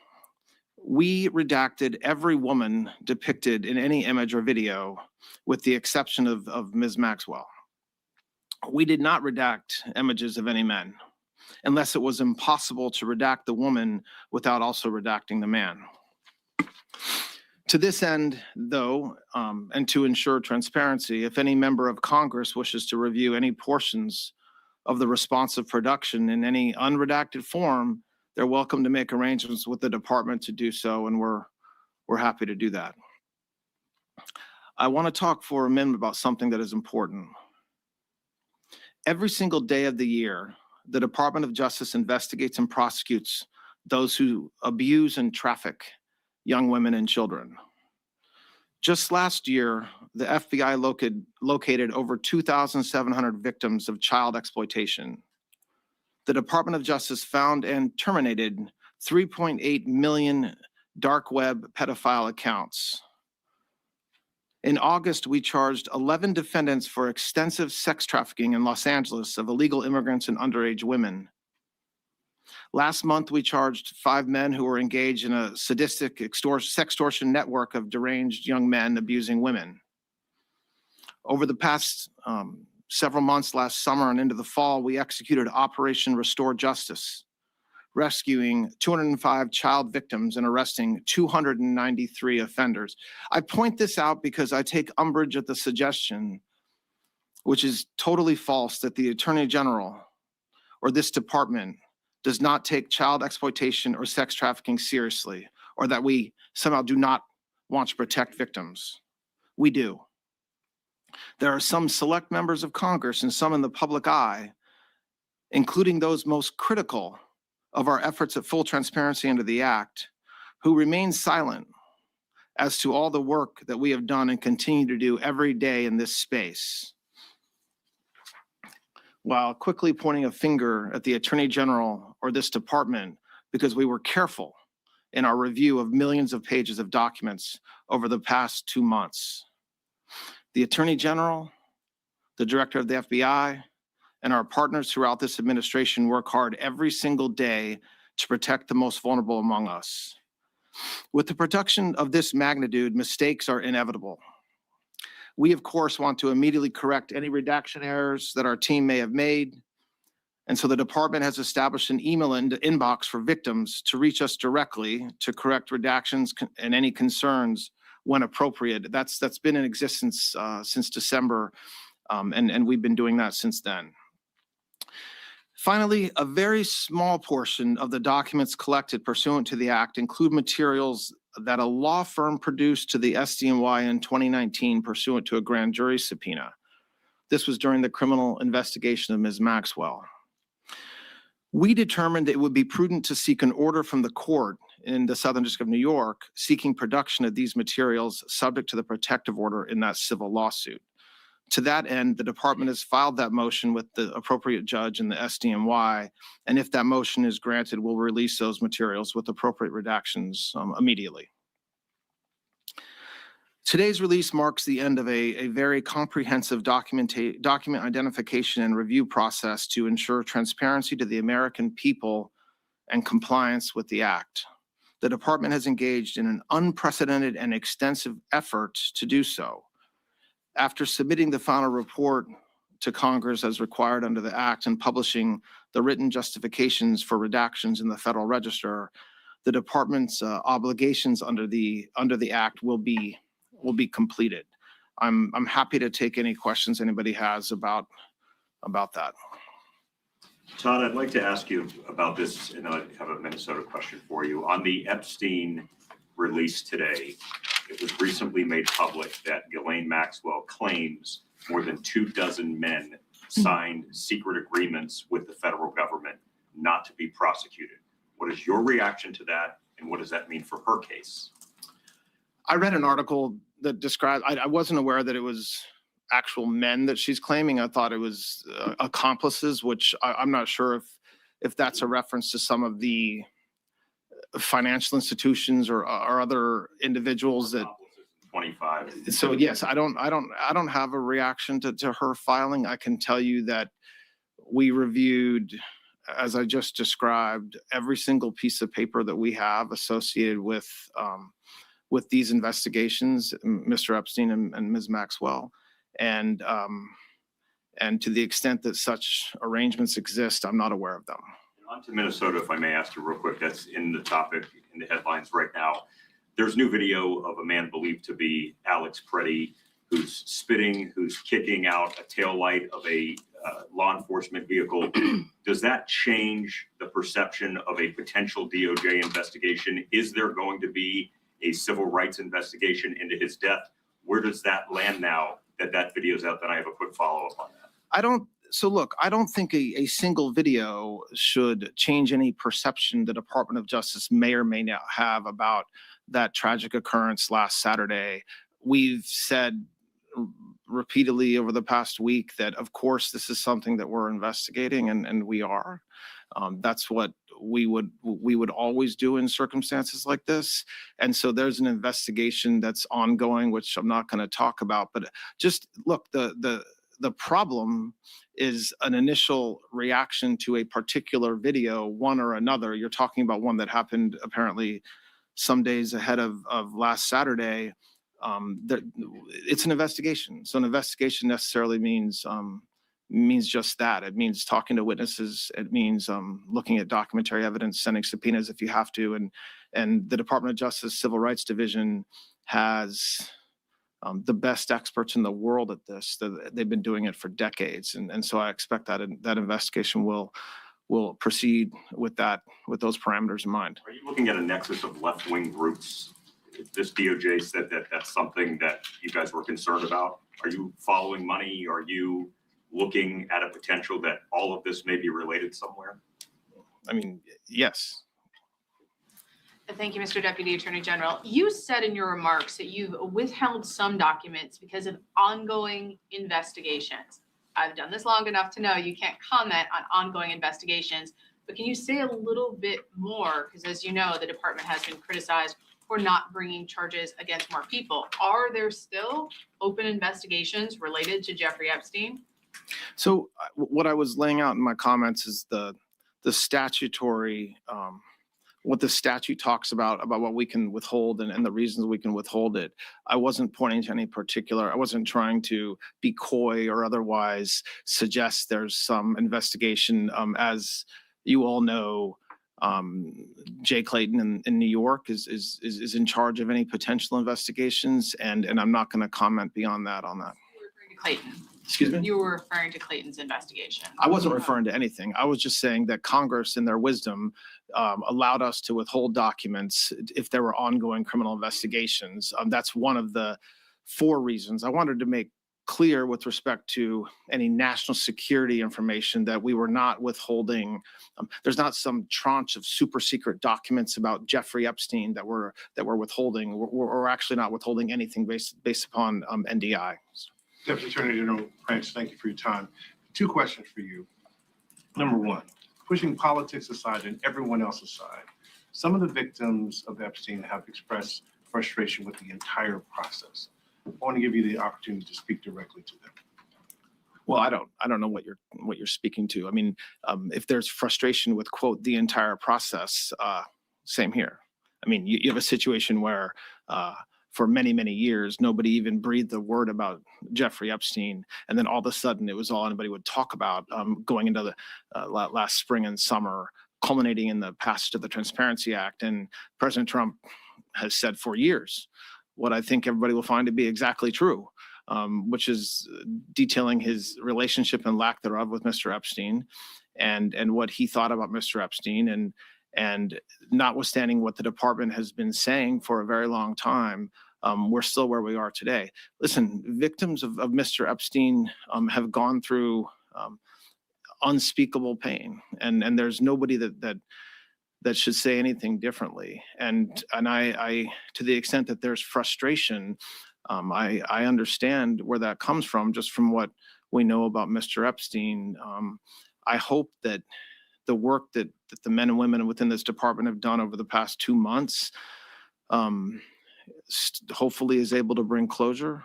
we redacted every woman depicted in any image or video, with the exception of Ms. Maxwell. We did not redact images of any men, unless it was impossible to redact the woman without also redacting the man. To this end, though, and to ensure transparency, if any member of Congress wishes to review any portions of the responsive production in any unredacted form, they're welcome to make arrangements with the department to do so, and we're happy to do that. I want to talk for a minute about something that is important. Every single day of the year, the Department of Justice investigates and prosecutes those who abuse and traffic young women and children. Just last year, the FBI located over 2,700 victims of child exploitation. The Department of Justice found and terminated 3.8 million dark web pedophile accounts. In August, we charged 11 defendants for extensive sex trafficking in Los Angeles of illegal immigrants and underage women. Last month, we charged 5 men who were engaged in a sadistic sextortion network of deranged young men abusing women. Over the past several months, last summer and into the fall, we executed Operation Restore Justice, rescuing 205 child victims and arresting 293 offenders. I point this out because I take umbrage at the suggestion, which is totally false, that the Attorney General or this department does not take child exploitation or sex trafficking seriously, or that we somehow do not want to protect victims. We do. There are some select members of Congress and some in the public eye, including those most critical of our efforts at full transparency under the Act, who remain silent as to all the work that we have done and continue to do every day in this space, while quickly pointing a finger at the Attorney General or this department because we were careful in our review of millions of pages of documents over the past 2 months. The Attorney General, the Director of the FBI, and our partners throughout this administration work hard every single day to protect the most vulnerable among us. With the production of this magnitude, mistakes are inevitable. We, of course, want to immediately correct any redaction errors that our team may have made. And so the department has established an email inbox for victims to reach us directly to correct redactions and any concerns when appropriate. That's been in existence since December, and we've been doing that since then. Finally, a very small portion of the documents collected pursuant to the Act include materials that a law firm produced to the SDNY in 2019 pursuant to a grand jury subpoena. This was during the criminal investigation of Ms. Maxwell. We determined it would be prudent to seek an order from the court in the Southern District of New York seeking production of these materials subject to the protective order in that civil lawsuit. To that end, the department has filed that motion with the appropriate judge in the SDNY, and if that motion is granted, we'll release those materials with appropriate redactions immediately. Today's release marks the end of a very comprehensive document identification and review process to ensure transparency to the American people and compliance with the Act. The department has engaged in an unprecedented and extensive effort to do so. After submitting the final report to Congress as required under the Act and publishing the written justifications for redactions in the Federal Register, the department's obligations under the Act will be completed. I'm happy to take any questions anybody has about that. Todd, I'd like to ask you about this, and then I have a Minnesota question for you. On the Epstein release today, it was recently made public that Ghislaine Maxwell claims more than 24 men signed secret agreements with the federal government not to be prosecuted. What is your reaction to that, and what does that mean for her case? I read an article that described, I wasn't aware that it was actual men that she's claiming. I thought it was accomplices, which I'm not sure if that's a reference to some of the financial institutions or other individuals that. 25. So yes, I don't have a reaction to her filing. I can tell you that we reviewed, as I just described, every single piece of paper that we have associated with these investigations, Mr. Epstein and Ms. Maxwell, and to the extent that such arrangements exist, I'm not aware of them. On to Minnesota, if I may ask you real quick. That's in the topic in the headlines right now. There's new video of a man believed to be Alex Preddy, who's spitting, who's kicking out a taillight of a law enforcement vehicle. Does that change the perception of a potential DOJ investigation? Is there going to be a civil rights investigation into his death? Where does that land now that video's out? Then I have a quick follow-up on that. So look, I don't think a single video should change any perception the Department of Justice may or may not have about that tragic occurrence last Saturday. We've said repeatedly over the past week that, of course, this is something that we're investigating, and we are. That's what we would always do in circumstances like this. And so there's an investigation that's ongoing, which I'm not going to talk about. But just look, the problem is an initial reaction to a particular video, one or another. You're talking about one that happened apparently some days ahead of last Saturday. It's an investigation. So an investigation necessarily means just that. It means talking to witnesses. It means looking at documentary evidence, sending subpoenas if you have to. And the Department of Justice Civil Rights Division has the best experts in the world at this. They've been doing it for decades. And so I expect that investigation will proceed with those parameters in mind. Are you looking at a nexus of left-wing groups? This DOJ said that that's something that you guys were concerned about. Are you following money? Are you looking at a potential that all of this may be related somewhere? I mean, yes. Thank you, Mr. Deputy Attorney General. You said in your remarks that you've withheld some documents because of ongoing investigations. I've done this long enough to know you can't comment on ongoing investigations, but can you say a little bit more? Because as you know, the department has been criticized for not bringing charges against more people. Are there still open investigations related to Jeffrey Epstein? So what I was laying out in my comments is the statutory, what the statute talks about what we can withhold and the reasons we can withhold it. I wasn't pointing to any particular, I wasn't trying to be coy or otherwise suggest there's some investigation. As you all know, Jay Clayton in New York is in charge of any potential investigations, and I'm not going to comment beyond that on that. You were referring to Clayton. Excuse me? You were referring to Clayton's investigation. I wasn't referring to anything. I was just saying that Congress, in their wisdom, allowed us to withhold documents if there were ongoing criminal investigations. That's one of the 4 reasons. I wanted to make clear with respect to any national security information that we were not withholding. There's not some tranche of super secret documents about Jeffrey Epstein that we're withholding. We're actually not withholding anything based upon NDI. Deputy Attorney General Prince, thank you for your time. 2 questions for you. Number 1, pushing politics aside and everyone else aside, some of the victims of Epstein have expressed frustration with the entire process. I want to give you the opportunity to speak directly to them. Well, I don't know what you're speaking to. I mean, if there's frustration with, quote, the entire process, same here. I mean, you have a situation where for many, many years, nobody even breathed a word about Jeffrey Epstein. And then all of a sudden, it was all anybody would talk about going into the last spring and summer, culminating in the passage of the Transparency Act. And President Trump has said for years what I think everybody will find to be exactly true, which is detailing his relationship and lack thereof with Mr. Epstein and what he thought about Mr. Epstein. And notwithstanding what the department has been saying for a very long time, we're still where we are today. Listen, victims of Mr. Epstein have gone through unspeakable pain, and there's nobody that should say anything differently. And I, to the extent that there's frustration, I understand where that comes from, just from what we know about Mr. Epstein. I hope that the work that the men and women within this department have done over the past 2 months hopefully is able to bring closure.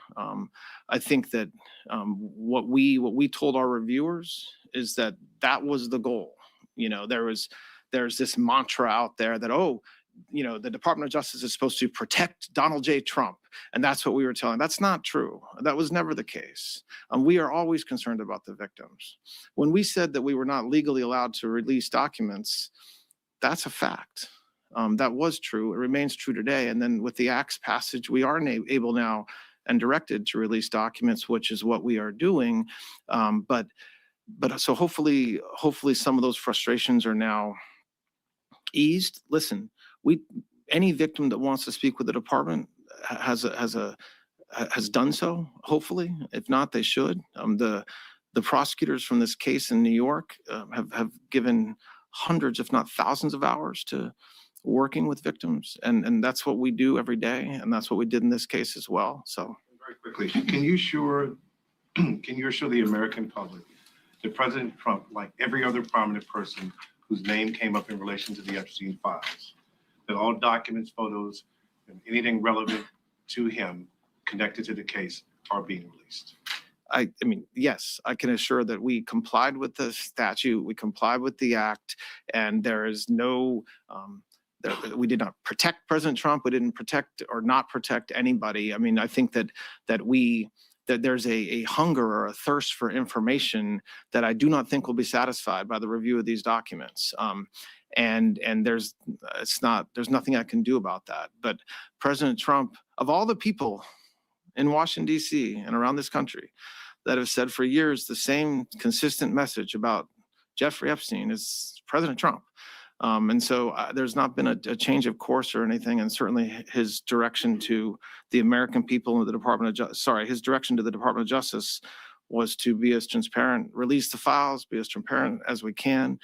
I think that what we told our reviewers is that was the goal. You know, there's this mantra out there that, oh, you know, the Department of Justice is supposed to protect Donald J. Trump. And that's what we were telling. That's not true. That was never the case. We are always concerned about the victims. When we said that we were not legally allowed to release documents, that's a fact. That was true. It remains true today. And then with the Act's passage, we are able now and directed to release documents, which is what we are doing. But so hopefully some of those frustrations are now eased. Listen, any victim that wants to speak with the department has done so, hopefully. If not, they should. The prosecutors from this case in New York have given hundreds, if not thousands of hours to working with victims. And that's what we do every day. And that's what we did in this case as well. So very quickly, can you assure the American public that President Trump, like every other prominent person whose name came up in relation to the Epstein files, that all documents, photos, and anything relevant to him connected to the case are being released? I mean, yes, I can assure that we complied with the statute, we complied with the Act, and there is no, we did not protect President Trump. We didn't protect or not protect anybody. I mean, I think that there's a hunger or a thirst for information that I do not think will be satisfied by the review of these documents. And there's nothing I can do about that. But President Trump, of all the people in Washington, D.C. and around this country that have said for years the same consistent message about Jeffrey Epstein is President Trump. And so there's not been a change of course or anything. And certainly his direction to the American people and the Department of his direction to the Department of Justice was to be as transparent, release the files, be as transparent as we can.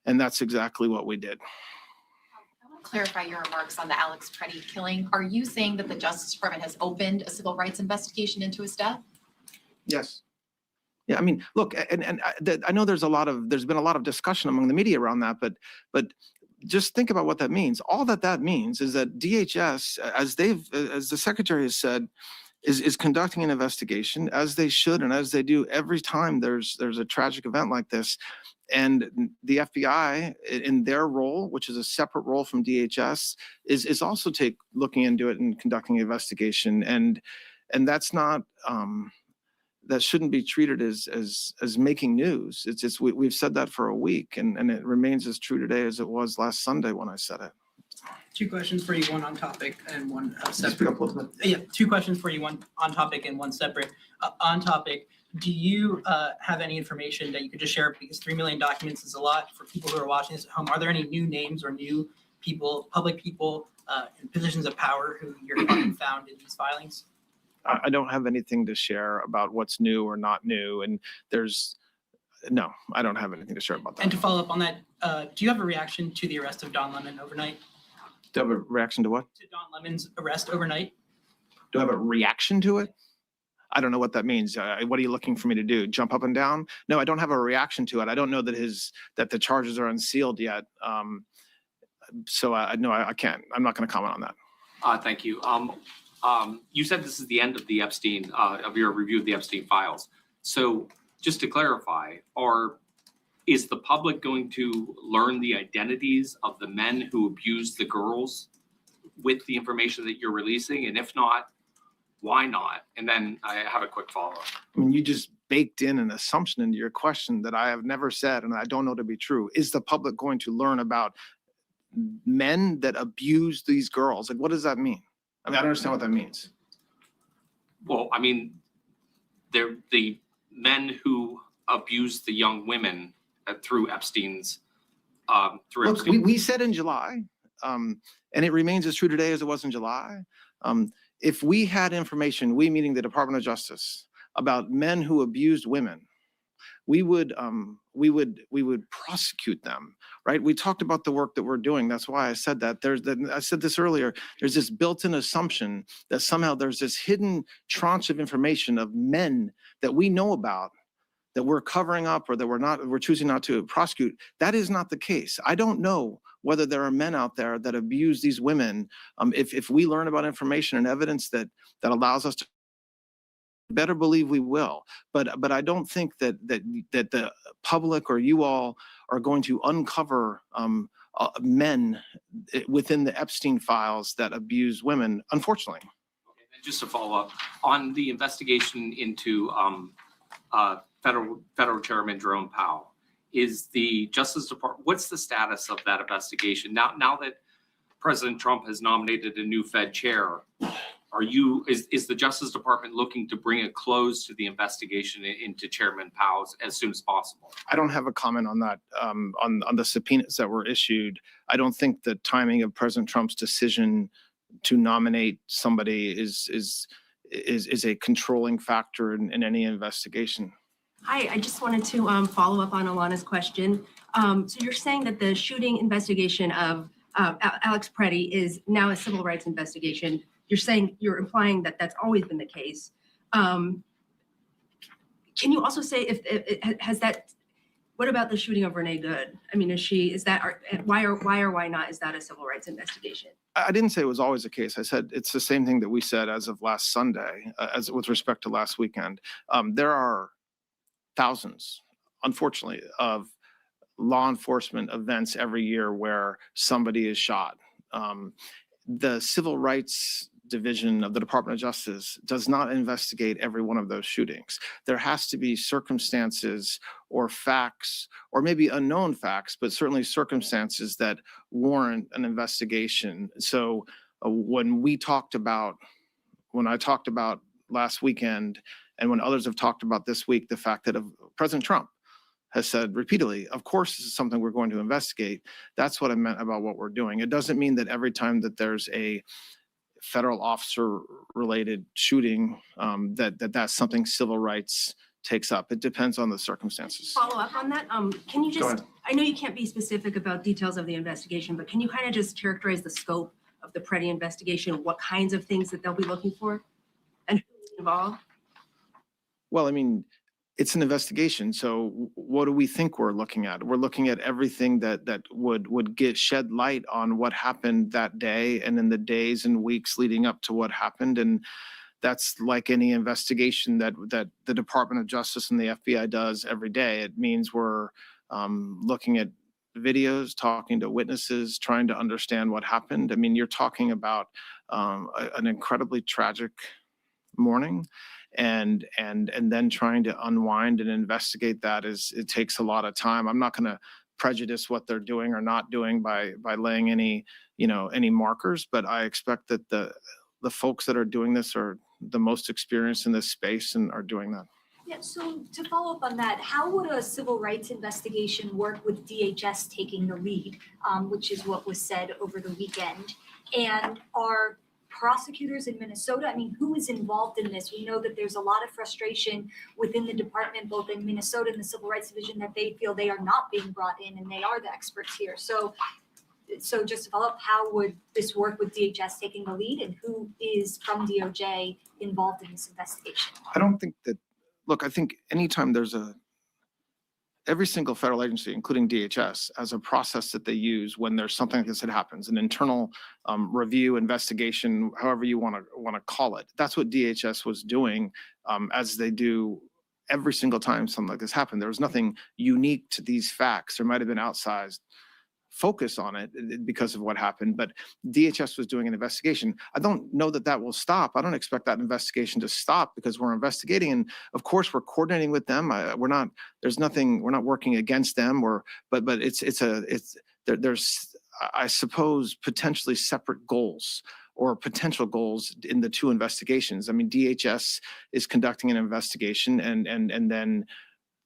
And that's exactly what we did. I want to clarify your remarks on the Alex Preddy killing. Are you saying that the Justice Department has opened a civil rights investigation into his death? Yes. Yeah, I mean, look, and I know there's been a lot of discussion among the media around that, but just think about what that means. All that means is that DHS, as the Secretary has said, is conducting an investigation, as they should and as they do every time there's a tragic event like this. And the FBI, in their role, which is a separate role from DHS, is also looking into it and conducting an investigation. And that's not. That shouldn't be treated as making news. It's just we've said that for a week, and it remains as true today as it was last Sunday when I said it. Two questions for you, one on topic and one separate. Yeah, two questions for you, one on topic and one separate. On topic, do you have any information that you could just share, because 3 million documents is a lot for people who are watching this at home? Are there any new names or new people, public people in positions of power who you're found in these filings? I don't have anything to share about what's new or not new, and no, I don't have anything to share about that. And to follow up on that, do you have a reaction to the arrest of Don Lemon overnight? Do I have a reaction to what? To Don Lemon's arrest overnight? Do I have a reaction to it? I don't know what that means. What are you looking for me to do? Jump up and down? No, I don't have a reaction to it. I don't know that the charges are unsealed yet. So I can't. I'm not going to comment on that. Thank you. You said this is the end of the Epstein, of your review of the Epstein files. So just to clarify, is the public going to learn the identities of the men who abused the girls with the information that you're releasing? And if not, why not? And then I have a quick follow-up. I mean, you just baked in an assumption into your question that I have never said and I don't know to be true. Is the public going to learn about men that abuse these girls? Like, what does that mean? I mean, I don't understand what that means. Well, I mean, they're the men who abused the young women through Epstein's. Look, we said in July, and it remains as true today as it was in July. If we had information, we meaning the Department of Justice, about men who abused women, we would prosecute them, right? We talked about the work that we're doing. That's why I said that. I said this earlier. There's this built-in assumption that somehow there's this hidden tranche of information of men that we know about that we're covering up or that we're choosing not to prosecute. That is not the case. I don't know whether there are men out there that abuse these women. If we learn about information and evidence that allows us to, better believe we will. But I don't think that the public or you all are going to uncover men within the Epstein files that abuse women, unfortunately. Okay, and just to follow up on the investigation into Federal Chairman Jerome Powell, is the Justice Department, what's the status of that investigation? Now that President Trump has nominated a new Fed chair, is the Justice Department looking to bring a close to the investigation into Chairman Powell as soon as possible? I don't have a comment on that, on the subpoenas that were issued. I don't think the timing of President Trump's decision to nominate somebody is a controlling factor in any investigation. Hi, I just wanted to follow up on Alana's question. So you're saying that the shooting investigation of Alex Preddy is now a civil rights investigation. You're implying that that's always been the case. Can you also say what about the shooting of Renee Good? I mean, why not is that a civil rights investigation? I didn't say it was always the case. I said it's the same thing that we said as of last Sunday, as with respect to last weekend. There are thousands, unfortunately, of law enforcement events every year where somebody is shot. The Civil Rights Division of the Department of Justice does not investigate every one of those shootings. There has to be circumstances or facts, or maybe unknown facts, but certainly circumstances that warrant an investigation. So when I talked about last weekend, and when others have talked about this week, the fact that President Trump has said repeatedly, of course, this is something we're going to investigate. That's what I meant about what we're doing. It doesn't mean that every time that there's a federal officer related shooting, that's something civil rights takes up. It depends on the circumstances. Follow up on that. Can you just, I know you can't be specific about details of the investigation, but can you kind of just characterize the scope of the Preddy investigation, what kinds of things that they'll be looking for and who's involved? Well, I mean, it's an investigation. So what do we think we're looking at? We're looking at everything that would shed light on what happened that day and in the days and weeks leading up to what happened. And that's like any investigation that the Department of Justice and the FBI does every day. It means we're looking at videos, talking to witnesses, trying to understand what happened. I mean, you're talking about an incredibly tragic morning. And then trying to unwind and investigate that it takes a lot of time. I'm not going to prejudice what they're doing or not doing by laying any markers, but I expect that the folks that are doing this are the most experienced in this space and are doing that. Yeah, so to follow up on that, how would a civil rights investigation work with DHS taking the lead, which is what was said over the weekend? And are prosecutors in Minnesota, I mean, who is involved in this? We know that there's a lot of frustration within the department, both in Minnesota and the Civil Rights Division, that they feel they are not being brought in and they are the experts here. So just to follow up, how would this work with DHS taking the lead, and who is from DOJ involved in this investigation? I don't think that, look, I think anytime there's every single federal agency, including DHS, has a process that they use when there's something like this that happens, an internal review, investigation, however you want to call it. That's what DHS was doing, as they do every single time something like this happened. There was nothing unique to these facts. There might have been outsized focus on it because of what happened, but DHS was doing an investigation. I don't know that will stop. I don't expect that investigation to stop because we're investigating, and of course we're coordinating with them. We're not working against them, but there's I suppose potentially separate goals or potential goals in the two investigations. I mean, DHS is conducting an investigation, and then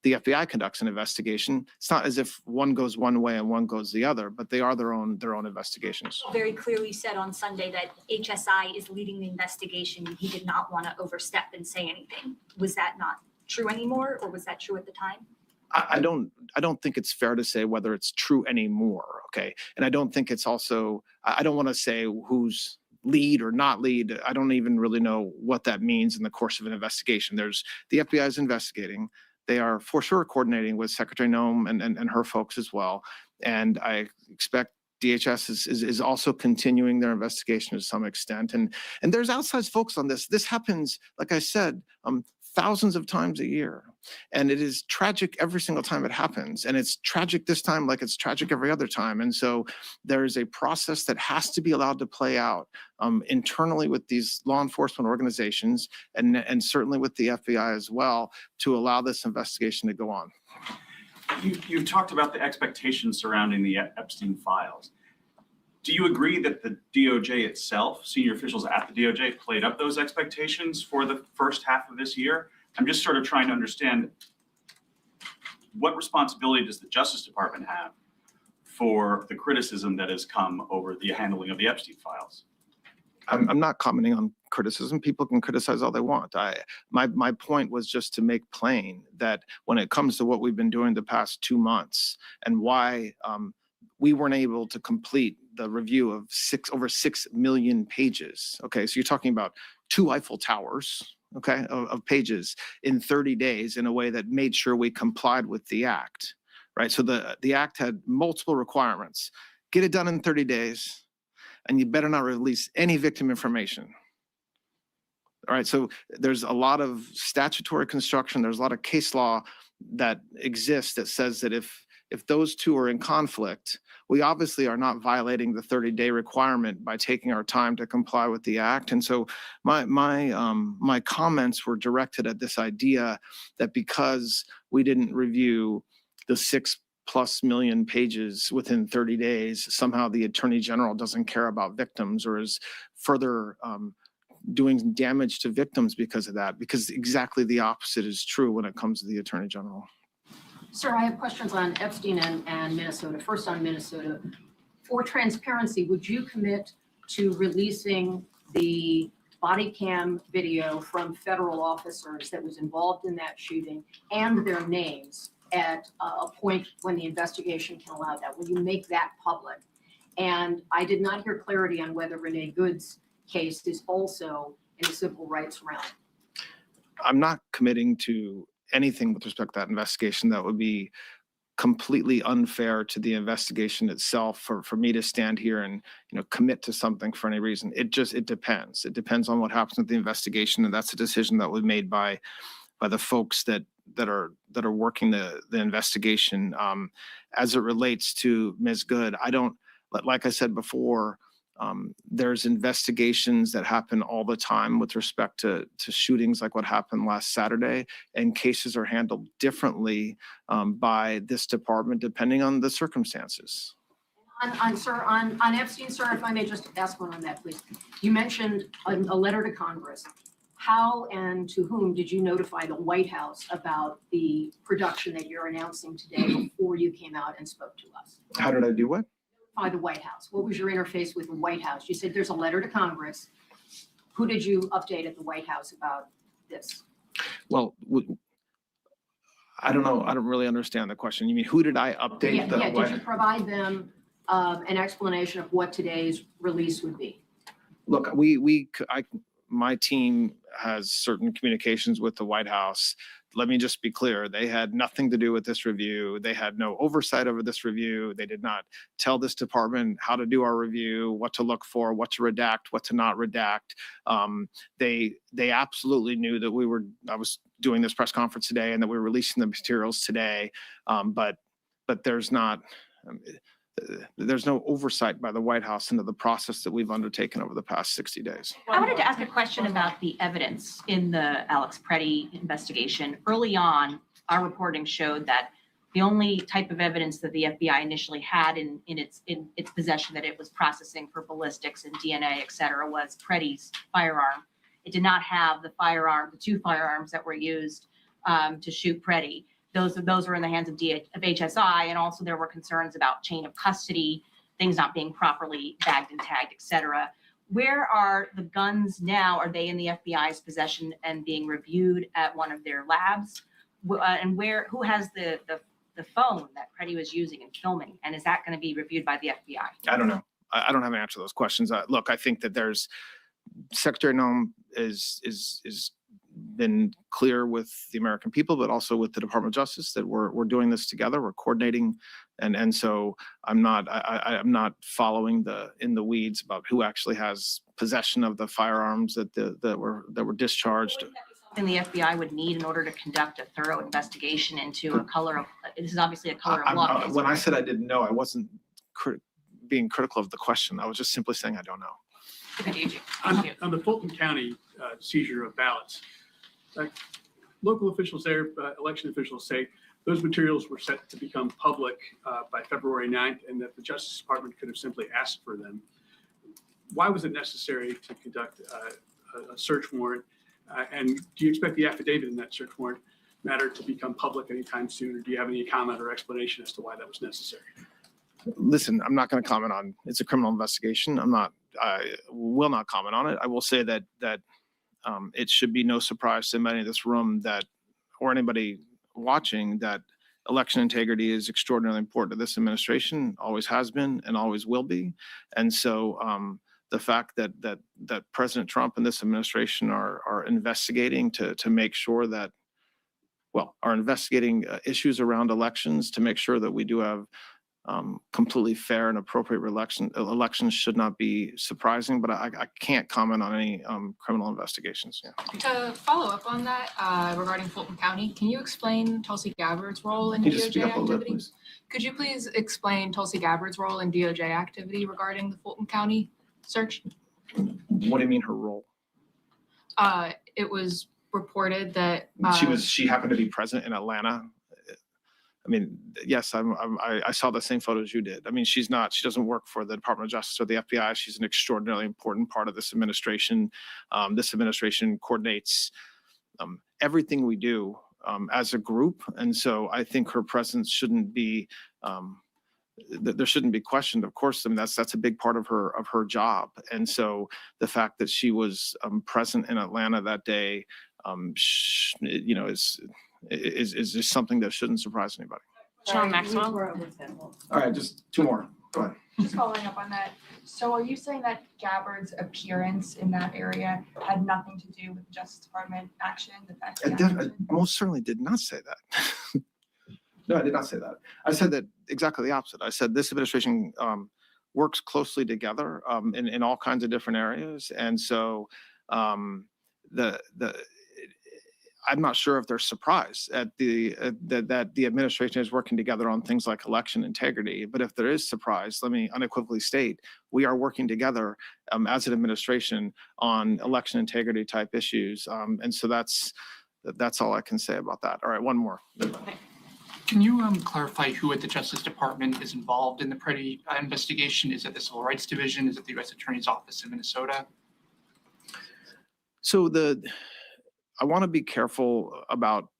the FBI conducts an investigation. It's not as if one goes one way and one goes the other, but they are their own investigations. Very clearly said on Sunday that HSI is leading the investigation. He did not want to overstep and say anything. Was that not true anymore, or was that true at the time? I don't think it's fair to say whether it's true anymore. Okay. And I don't think it's also, I don't want to say who's lead or not lead. I don't even really know what that means in the course of an investigation. The FBI is investigating. They are for sure coordinating with Secretary Noem and her folks as well. And I expect DHS is also continuing their investigation to some extent. And there's outside folks on this. This happens, like I said, thousands of times a year. And it is tragic every single time it happens. And it's tragic this time like it's tragic every other time. And so there is a process that has to be allowed to play out internally with these law enforcement organizations and certainly with the FBI as well to allow this investigation to go on. You talked about the expectations surrounding the Epstein files. Do you agree that the DOJ itself, senior officials at the DOJ, played up those expectations for the first half of this year? I'm just sort of trying to understand what responsibility does the Justice Department have for the criticism that has come over the handling of the Epstein files? I'm not commenting on criticism. People can criticize all they want. My point was just to make plain that when it comes to what we've been doing the past 2 months and why we weren't able to complete the review of over 6 million pages. Okay, so you're talking about 2 Eiffel Towers, okay, of pages in 30 days in a way that made sure we complied with the act, right? So the act had multiple requirements. Get it done in 30 days, and you better not release any victim information. All right, so there's a lot of statutory construction, there's a lot of case law that exists that says that if those two are in conflict, we obviously are not violating the 30-day requirement by taking our time to comply with the act. And so my comments were directed at this idea that because we didn't review the 6+ million pages within 30 days, somehow the Attorney General doesn't care about victims or is further doing damage to victims because of that, because exactly the opposite is true when it comes to the Attorney General. Sir, I have questions on Epstein and Minnesota. First on Minnesota. For transparency, would you commit to releasing the body cam video from federal officers that was involved in that shooting and their names at a point when the investigation can allow that? Will you make that public? And I did not hear clarity on whether Renee Good's case is also in the civil rights realm. I'm not committing to anything with respect to that investigation. That would be completely unfair to the investigation itself for me to stand here and commit to something for any reason. It depends. It depends on what happens with the investigation, and that's a decision that was made by the folks that are working the investigation. As it relates to Ms. Good, I don't, like I said before, there's investigations that happen all the time with respect to shootings like what happened last Saturday, and cases are handled differently by this department depending on the circumstances. On Epstein, sir, if I may just ask one on that, please. You mentioned a letter to Congress. How and to whom did you notify the White House about the production that you're announcing today before you came out and spoke to us? How did I do what? By the White House. What was your interface with the White House? You said there's a letter to Congress. Who did you update at the White House about this? Well, I don't know. I don't really understand the question. You mean who did I update? Did you provide them an explanation of what today's release would be? Look, my team has certain communications with the White House. Let me just be clear. They had nothing to do with this review. They had no oversight over this review. They did not tell this department how to do our review, what to look for, what to redact, what to not redact. They absolutely knew that I was doing this press conference today and that we were releasing the materials today. But there's no oversight by the White House into the process that we've undertaken over the past 60 days. I wanted to ask a question about the evidence in the Alex Preddy investigation. Early on, our reporting showed that the only type of evidence that the FBI initially had in its possession that it was processing for ballistics and DNA, et cetera, was Preddy's firearm. It did not have the 2 firearms that were used to shoot Preddy. Those were in the hands of HSI, and also there were concerns about chain of custody, things not being properly bagged and tagged, et cetera. where are the guns now? Are they in the FBI's possession and being reviewed at one of their labs? And who has the phone that Freddie was using and filming? And is that going to be reviewed by the FBI? I don't know. I don't have an answer to those questions. Look, I think that there's Secretary Noem is been clear with the American people, but also with the Department of Justice that we're doing this together. We're coordinating, and so I'm not following in the weeds about who actually has possession of the firearms that were discharged. Something the FBI would need in order to conduct a thorough investigation into a color of. This is obviously a color of law case. When I said I didn't know, I wasn't being critical of the question. I was just simply saying I don't know. On the Fulton County seizure of ballots, local officials there, election officials say those materials were set to become public by February 9th and that the Justice Department could have simply asked for them. Why was it necessary to conduct a search warrant? And do you expect the affidavit in that search warrant matter to become public anytime soon? Or do you have any comment or explanation as to why that was necessary? Listen, I'm not going to comment on. It's a criminal investigation. I will not comment on it. I will say that it should be no surprise to anybody in this room or anybody watching that election integrity is extraordinarily important to this administration. Always has been and always will be. And so the fact that President Trump and this administration are investigating to make sure that, are investigating issues around elections to make sure that we do have completely fair and appropriate elections should not be surprising, but I can't comment on any criminal investigations. Yeah. To follow up on that, regarding Fulton County, can you explain Tulsi Gabbard's role in Can you just speak DOJ up a little bit, activity? please? Could you please explain Tulsi Gabbard's role in DOJ activity regarding the Fulton County search? What do you mean her role? It was reported that She happened to be present in Atlanta. I mean, yes, I saw the same photos you did. I mean, she doesn't work for the Department of Justice or the FBI. She's an extraordinarily important part of this administration. This administration coordinates everything we do as a group. And so I think her presence shouldn't be, there shouldn't be questioned. Of course, I mean, that's a big part of her job. And so the fact that she was present in Atlanta that day, is just something that shouldn't surprise anybody. Sean Maxwell. All right, just two more. Go ahead. Just following up on that. So are you saying that Gabbard's appearance in that area had nothing to do with the Justice Department action? I most certainly did not say that. No, I did not say that. I said that exactly the opposite. I said this administration works closely together in all kinds of different areas. And so I'm not sure if they're surprised at that the administration is working together on things like election integrity. But if there is surprise, let me unequivocally state, we are working together as an administration on election integrity type issues. And so that's all I can say about that. All right, one more. Can you clarify who at the Justice Department is involved in the Preddy investigation? Is it the Civil Rights Division? Is it the U.S. Attorney's Office in Minnesota? So I want to be careful about,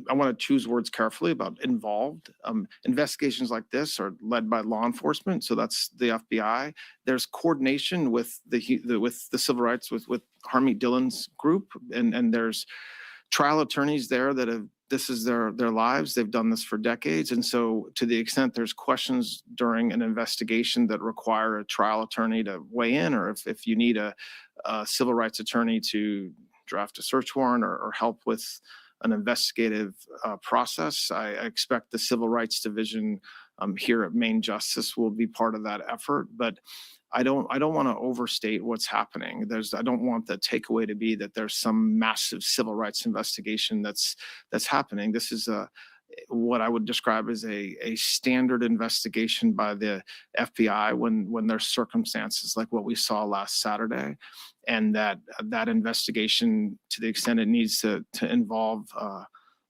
I want to choose words carefully about involved. Investigations like this are led by law enforcement, so that's the FBI. There's coordination with the civil rights, with Harmeet Dillon's group, and there's trial attorneys there that this is their lives. They've done this for decades. And so to the extent there's questions during an investigation that require a trial attorney to weigh in, or if you need a civil rights attorney to draft a search warrant or help with an investigative process, I expect the Civil Rights Division here at Maine Justice will be part of that effort. But I don't want to overstate what's happening. I don't want the takeaway to be that there's some massive civil rights investigation that's happening. This is what I would describe as a standard investigation by the FBI when there's circumstances like what we saw last Saturday, and that investigation, to the extent it needs to involve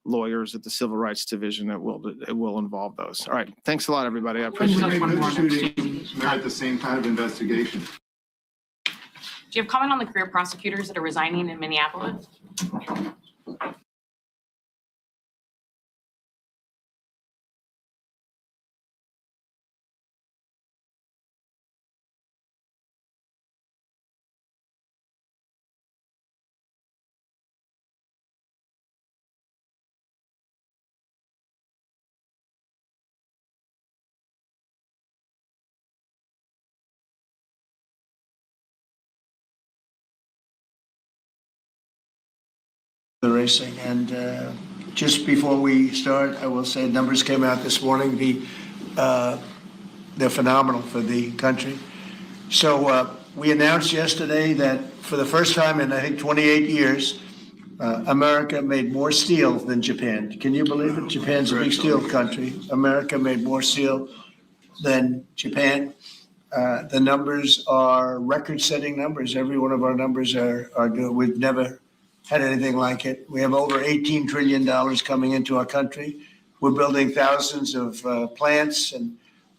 lawyers at the Civil Rights Division, it will involve those. All right, thanks a lot, everybody. I appreciate it. Merit the same kind of investigation. Do you have comment on the career prosecutors that are resigning in Minneapolis? the racing. And just before we start, I will say numbers came out this morning. They're phenomenal for the country. So we announced yesterday that for the first time in, I think, 28 years, America made more steel than Japan. Can you believe it? Japan's a big steel country. America made more steel than Japan. The numbers are record-setting numbers. Every one of our numbers are good. We've never had anything like it. We have over $18 trillion coming into our country. We're building thousands of plants and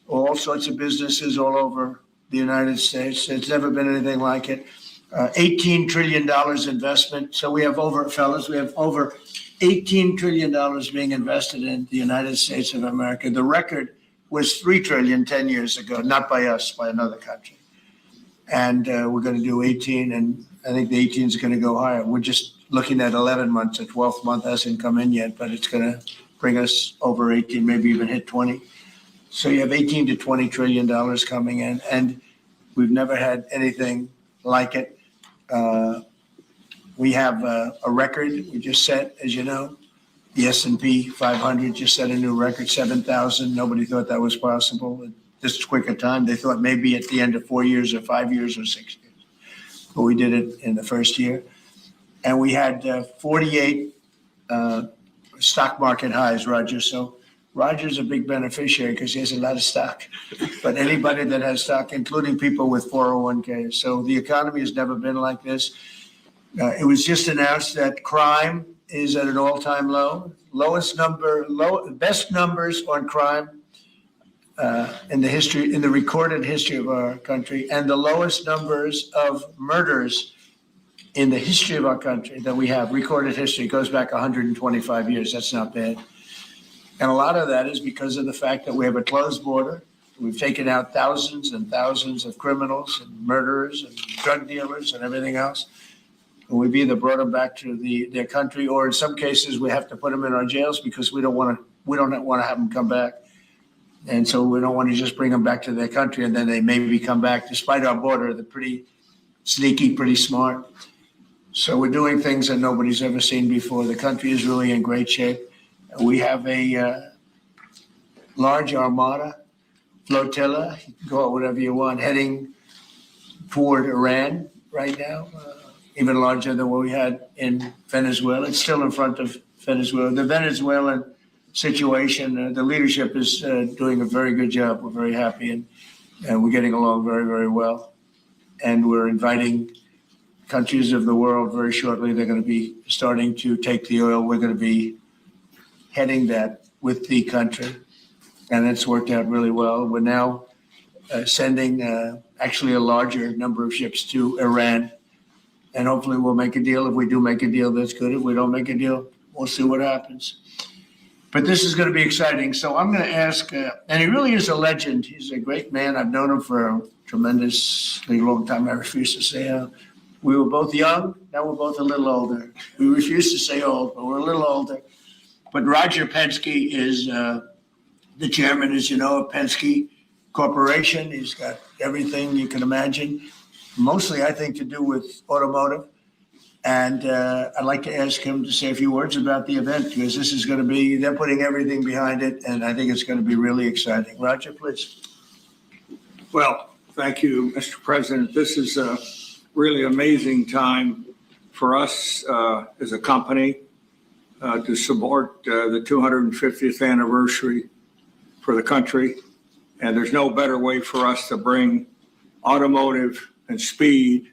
all sorts of businesses all over the United States. It's never been anything like it. $18 trillion investment. So we have over $18 trillion being invested in the United States of America. The record was $3 trillion 10 years ago, not by us, by another country. And we're going to do 18, and I think the 18 is going to go higher. We're just looking at 11 months. The 12th month hasn't come in yet, but it's going to bring us over 18, maybe even hit 20. So you have 18 to $20 trillion coming in, and we've never had anything like it. We have a record we just set, as you know. The S&P 500 just set a new record, 7,000. Nobody thought that was possible at this quick a time. They thought maybe at the end of 4 years or 5 years or 6 years. But we did it in the first year. And we had 48 stock market highs, Roger. So Roger's a big beneficiary because he has a lot of stock. But anybody that has stock, including people with 401ks. So the economy has never been like this. It was just announced that crime is at an all-time low. Best numbers on crime in the recorded history of our country, and the lowest numbers of murders in the history of our country that we have. Recorded history goes back 125 years. That's not bad. And a lot of that is because of the fact that we have a closed border. We've taken out thousands and thousands of criminals and murderers and drug dealers and everything else. And we've either brought them back to their country, or in some cases we have to put them in our jails because we don't want to have them come back. And so we don't want to just bring them back to their country and then they maybe come back. Despite our border, they're pretty sneaky, pretty smart. So we're doing things that nobody's ever seen before. The country is really in great shape. We have a large armada, flotilla, you can call it whatever you want, heading toward Iran right now, even larger than what we had in Venezuela. It's still in front of Venezuela. The Venezuelan situation, the leadership is doing a very good job. We're very happy, and we're getting along very, very well. And we're inviting countries of the world very shortly. They're going to be starting to take the oil. We're going to be heading that with the country, and it's worked out really well. We're now sending actually a larger number of ships to Iran, and hopefully we'll make a deal. If we do make a deal, that's good. If we don't make a deal, we'll see what happens. But this is going to be exciting. So I'm going to ask, and he really is a legend. He's a great man. I've known him for a tremendously long time. I refuse to say we were both young. Now we're both a little older. We refuse to say old, but we're a little older. But Roger Penske is the chairman, as you know, of Penske Corporation. He's got everything you can imagine, mostly, I think, to do with automotive. And I'd like to ask him to say a few words about the event, because this is going to be, they're putting everything behind it, and I think it's going to be really exciting. Roger, please. Well, thank you, Mr. President. This is a really amazing time for us as a company to support the 250th anniversary for the country. And there's no better way for us to bring automotive and speed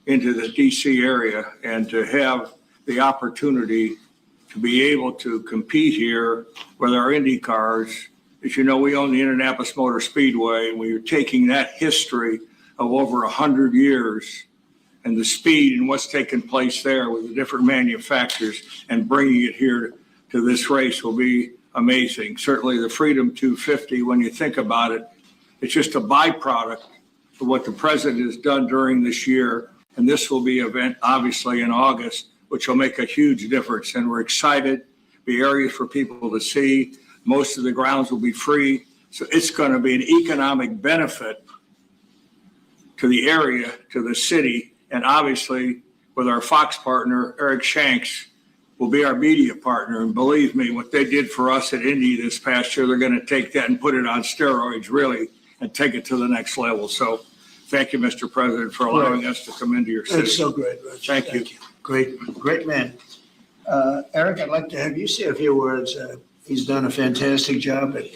into the DC area and to have the opportunity to be able to compete here with our Indy cars. As you know, we own the Indianapolis Motor Speedway, and we are taking that history of over 100 years and the speed and what's taken place there with the different manufacturers and bringing it here to this race will be amazing. Certainly the Freedom 250, when you think about it, it's just a byproduct of what the president has done during this year. And this will be an event, obviously, in August, which will make a huge difference. And we're excited, be areas for people to see. Most of the grounds will be free. So it's going to be an economic benefit to the area, to the city. And obviously, with our Fox partner, Eric Shanks, will be our media partner. And believe me, what they did for us at Indy this past year, they're going to take that and put it on steroids, really, and take it to the next level. So thank you, Mr. President, for allowing us to come into your city. That's so great, Rich. Thank you. Great, great man. Eric, I'd like to have you say a few words. He's done a fantastic job at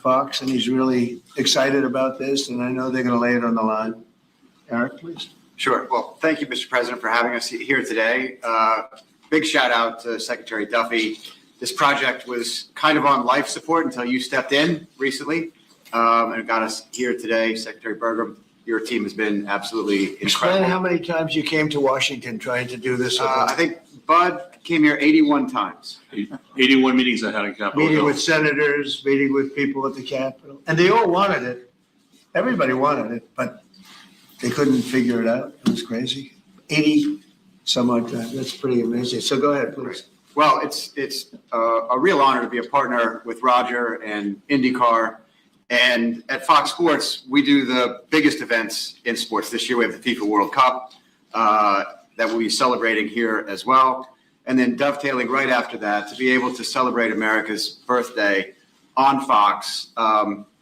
Fox, and he's really excited about this, and I know they're going to lay it on the line. Eric, please. Sure. Well, thank you, Mr. President, for having us here today. Big shout out to Secretary Duffy. This project was kind of on life support until you stepped in recently and got us here today. Secretary Burgum, your team has been absolutely Explain incredible. how many times you came to Washington trying to do this. I think Bud came here 81 times. 81 meetings I had in Capitol Meeting Hill. with senators, meeting with people at the Capitol, and they all wanted it. Everybody wanted it, but they couldn't figure it out. It was crazy. 80 some odd times. That's pretty amazing. So go ahead, please. Well, it's a real honor to be a partner with Roger and IndyCar. And at Fox Sports, we do the biggest events in sports. This year we have the FIFA World Cup that we'll be celebrating here as well. And then dovetailing right after that, to be able to celebrate America's birthday on Fox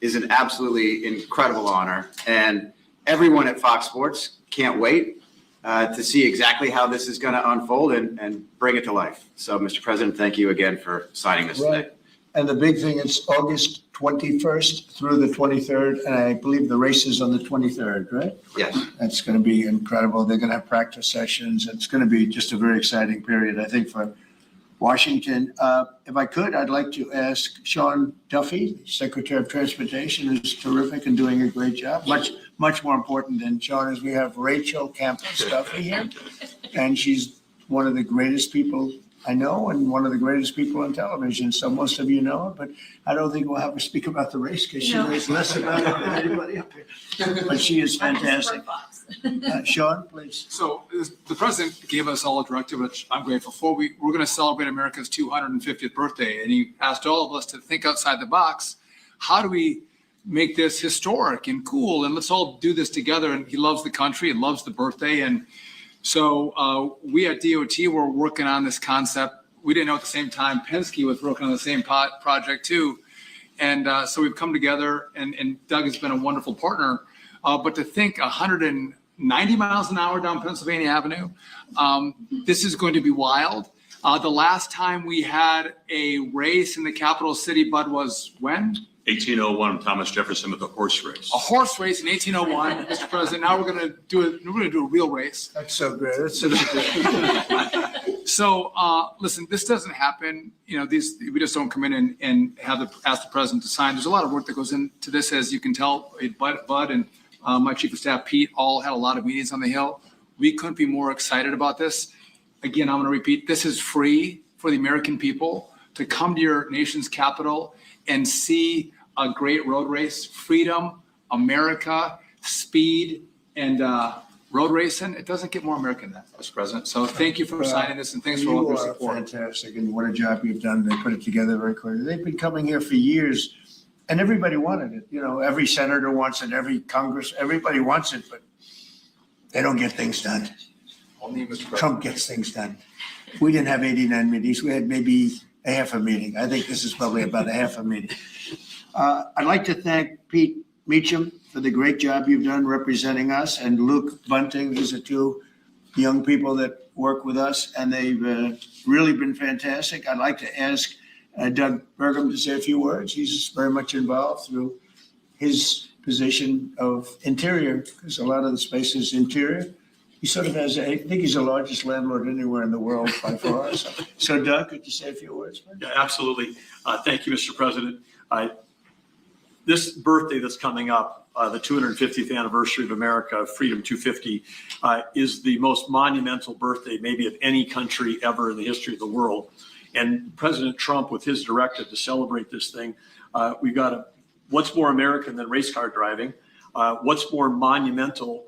is an absolutely incredible honor. And everyone at Fox Sports can't wait to see exactly how this is going to unfold and bring it to life. So, Mr. President, thank you again for signing this today. And the big thing is August 21st through the 23rd, and I believe the race is on the 23rd, right? Yes. That's going to be incredible. They're going to have practice sessions. It's going to be just a very exciting period, I think, for Washington. If I could, I'd like to ask Sean Duffy, Secretary of Transportation, who's terrific and doing a great job. Much more important than Sean is we have Rachel Campos Duffy here, and she's one of the greatest people I know and one of the greatest people on television. So most of you know her, but I don't think we'll have her speak about the race because she knows less about it than anybody up here. But she is fantastic. Sean, please. So the president gave us all a directive, which I'm grateful for. We're going to celebrate America's 250th birthday, and he asked all of us to think outside the box. How do we make this historic and cool? And let's all do this together. And he loves the country and loves the birthday. And so we at DOT were working on this concept. We didn't know at the same time Penske was working on the same project too. And so we've come together, and Doug has been a wonderful partner. But to think 190 miles an hour down Pennsylvania Avenue, this is going to be wild. The last time we had a race in the capital city, Bud, was when? 1801, Thomas Jefferson with a horse race. A horse race in 1801, Mr. President. Now we're going to do a real race. That's so great. That's such a good. So listen, this doesn't happen. You know, we just don't come in and ask the president to sign. There's a lot of work that goes into this, as you can tell. Bud and my chief of staff, Pete, all had a lot of meetings on the Hill. We couldn't be more excited about this. Again, I'm going to repeat, this is free for the American people to come to your nation's capital and see a great road race. Freedom, America, speed, and road racing. It doesn't get more American than that, Mr. President. So thank you for signing this, and thanks for all of your support. Fantastic, and what a job you've done. They put it together very clearly. They've been coming here for years, and everybody wanted it. You know, every senator wants it, every Congress, everybody wants it, but they don't get things done. Only Mr. President. Trump gets things done. We didn't have 89 meetings. We had maybe a half a meeting. I think this is probably about a half a meeting. I'd like to thank Pete Meacham for the great job you've done representing us, and Luke Bunting. These are two young people that work with us, and they've really been fantastic. I'd like to ask Doug Burgum to say a few words. He's very much involved through his position of interior, because a lot of the space is interior. He sort of has, I think he's the largest landlord anywhere in the world by far. So Doug, could you say a few words? Yeah, absolutely. Thank you, Mr. President. This birthday that's coming up, the 250th anniversary of America, Freedom 250, is the most monumental birthday maybe of any country ever in the history of the world. And President Trump, with his directive to celebrate this thing, we've got what's more American than race car driving? What's more monumental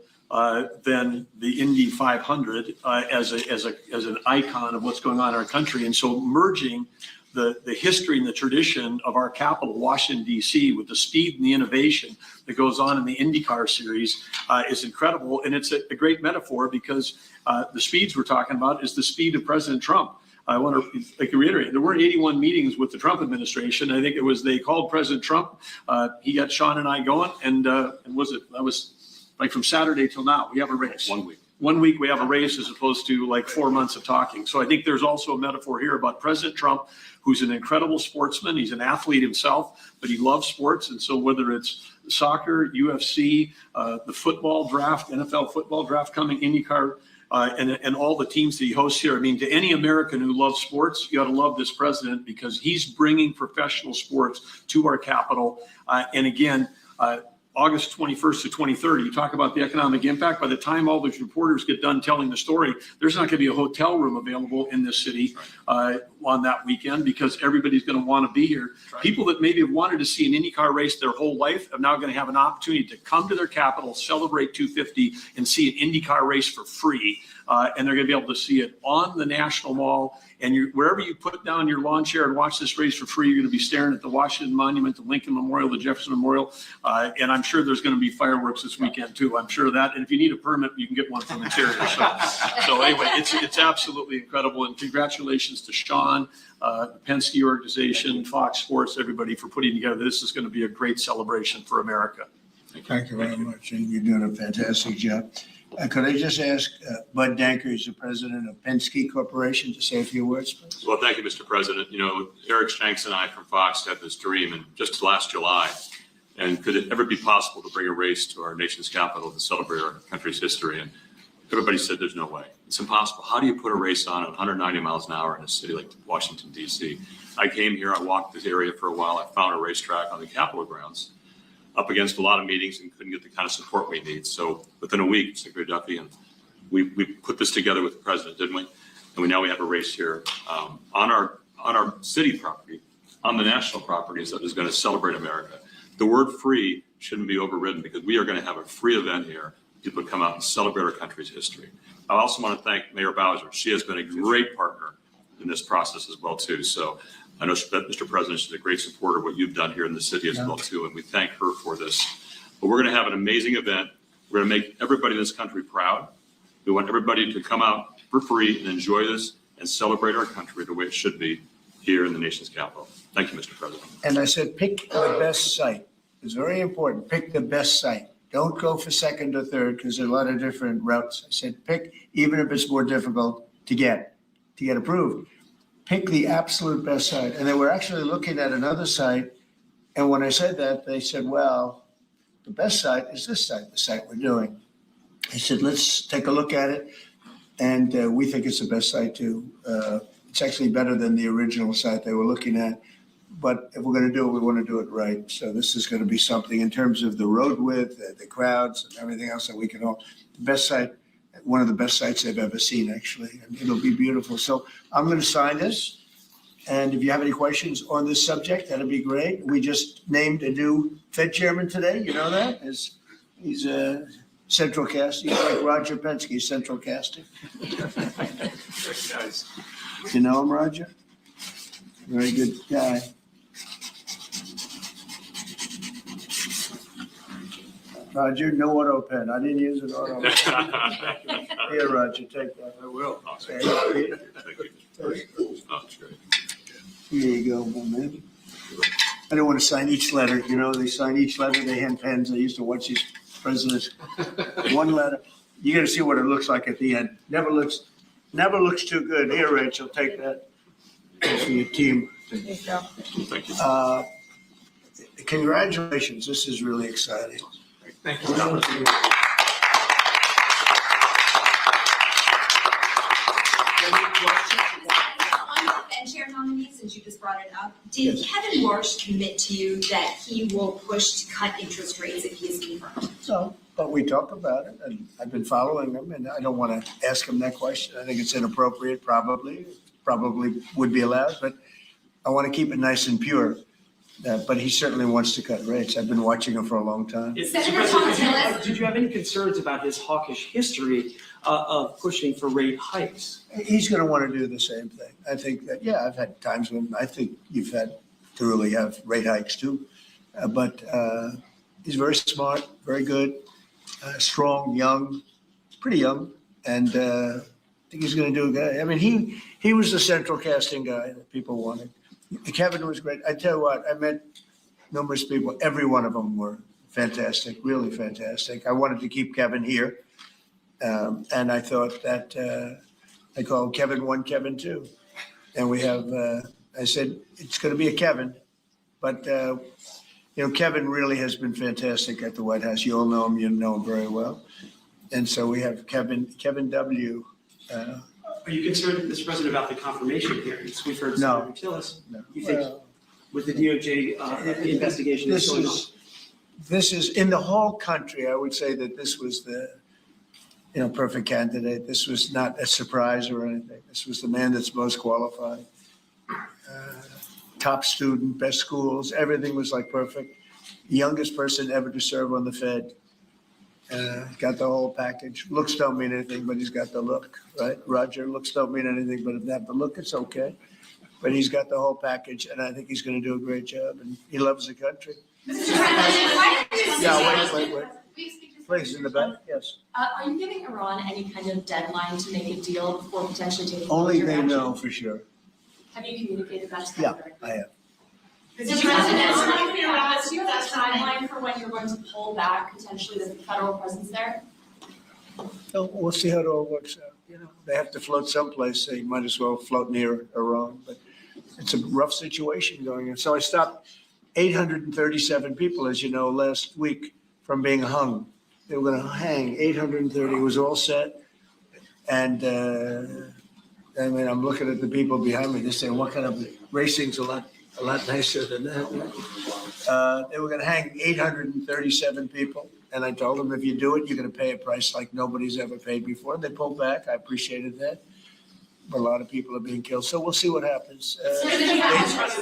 than the Indy 500 as an icon of what's going on in our country? And so merging the history and the tradition of our capital, Washington, D.C., with the speed and the innovation that goes on in the IndyCar series is incredible. And it's a great metaphor, because the speeds we're talking about is the speed of President Trump. I want to reiterate, there were 81 meetings with the Trump administration. I think it was, they called President Trump. He got Sean and I going, and that was like from Saturday till now, we have a race. 1 week. 1 week we have a race as opposed to like 4 months of talking. So I think there's also a metaphor here about President Trump, who's an incredible sportsman. He's an athlete himself, but he loves sports. And so whether it's soccer, UFC, the football draft, NFL football draft coming, IndyCar, and all the teams that he hosts here. I mean, to any American who loves sports, you ought to love this president because he's bringing professional sports to our capital. And again, August 21st to 23rd, you talk about the economic impact. By the time all those reporters get done telling the story, there's not going to be a hotel room available in this city on that weekend because everybody's going to want to be here. People that maybe have wanted to see an IndyCar race their whole life are now going to have an opportunity to come to their capital, celebrate 250, and see an IndyCar race for free. And they're going to be able to see it on the National Mall. And wherever you put down your lawn chair and watch this race for free, you're going to be staring at the Washington Monument, the Lincoln Memorial, the Jefferson Memorial. And I'm sure there's going to be fireworks this weekend too. I'm sure of that. And if you need a permit, you can get one from Interior. So anyway, it's absolutely incredible. And congratulations to Sean, the Penske organization, Fox Sports, everybody for putting together. This is going to be a great celebration for America. Thank you very much. And you're doing a fantastic job. Could I just ask Bud Danker, who's the president of Penske Corporation, to say a few words, please? Well, thank you, Mr. President. You know, Eric Shanks and I from Fox had this dream, and just last July, and could it ever be possible to bring a race to our nation's capital to celebrate our country's history? And everybody said there's no way. It's impossible. How do you put a race on at 190 miles an hour in a city like Washington, D.C.? I came here, I walked this area for a while. I found a racetrack on the Capitol grounds, up against a lot of meetings and couldn't get the kind of support we need. So within a week, Secretary Duffy and we put this together with the president, didn't we? And now we have a race here on our city property, on the national properties that is going to celebrate America. The word free shouldn't be overridden because we are going to have a free event here. People come out and celebrate our country's history. I also want to thank Mayor Bowser. She has been a great partner in this process as well too. So I know, Mr. President, she's a great supporter of what you've done here in the city as well too, and we thank her for this. But we're going to have an amazing event. We're going to make everybody in this country proud. We want everybody to come out for free and enjoy this and celebrate our country the way it should be here in the nation's capital. Thank you, Mr. President. And I said, pick the best site. It's very important. Pick the best site. Don't go for second or third because there are a lot of different routes. I said, pick, even if it's more difficult to get approved. Pick the absolute best site. And they were actually looking at another site. And when I said that, they said, well, the best site is this site, the site we're doing. I said, let's take a look at it. And we think it's the best site too. It's actually better than the original site they were looking at. But if we're going to do it, we want to do it right. So this is going to be something in terms of the road width, the crowds, and everything else that we can all, the best site, one of the best sites I've ever seen, actually. And it'll be beautiful. So I'm going to sign this. And if you have any questions on this subject, that'd be great. We just named a new Fed chairman today. You know that? He's a central casting. He's like Roger Penske, central casting. Guys. You know him, Roger? Very good guy. Roger, no auto pen. I didn't use an auto pen. Here, Roger, take that. I will. Thank you. That's great. Here you go, my man. I don't want to sign each letter. You know, they sign each letter. They hand pens. I used to watch these presidents. One letter. You got to see what it looks like at the end. Never looks too good. Here, Rachel, take that for your team. Thank you. Congratulations. This is really exciting. Thank you. And Chair nominee, since you just brought it up, did Kevin Warsh commit to you that he will push to cut interest rates if he is confirmed? No, but we talk about it, and I've been following them, and I don't want to ask him that question. I think it's inappropriate, probably would be allowed, but I want to keep it nice and pure. But he certainly wants to cut rates. I've been watching him for a long time. Senator Tom Tillis. Did you have any concerns about his hawkish history of pushing for rate hikes? He's going to want to do the same thing. I think that, yeah, I've had times when I think you've had to really have rate hikes too. But he's very smart, very good, strong, young, pretty young. And think he's going to do good. I mean, he was the central casting guy that people wanted. Kevin was great. I tell you what, I met numerous people. Every one of them were fantastic, really fantastic. I wanted to keep Kevin here. And I thought that I called Kevin 1, Kevin 2. And we have, I said, it's going to be a Kevin. But, Kevin really has been fantastic at the White House. You all know him. You know him very well. And so we have Kevin W. Are you concerned, Mr. President, about the confirmation hearings? We've heard No. Senator Tillis. No. You think with the DOJ investigation that's going on? This is, in the whole country, I would say that this was the, perfect candidate. This was not a surprise or anything. This was the man that's most qualified. Top student, best schools, everything was like perfect. Youngest person ever to serve on the Fed. Got the whole package. Looks don't mean anything, but he's got the look, right? Roger, looks don't mean anything, but if that, the look, it's okay. But he's got the whole package, and I think he's going to do a great job, and he loves the country. Yeah, wait. Please, in the back, yes. Are you giving Iran any kind of deadline to make a deal before potentially taking Only military they action? know for sure. Have you communicated that to them? Yeah, I have. Mr. President, do you have a timeline for when you're going to pull back potentially the federal presence there? So we'll see how it all works out. They have to float someplace. They might as well float near Iran, but it's a rough situation going on. So I stopped 837 people, as you know, last week from being hung. They were going to hang 830. It was all set. And I'm looking at the people behind me. They're saying, what kind of racing's a lot nicer than that. They were going to hang 837 people. And I told them, if you do it, you're going to pay a price like nobody's ever paid before. They pulled back. I appreciated that. But a lot of people are being killed. So we'll see what happens.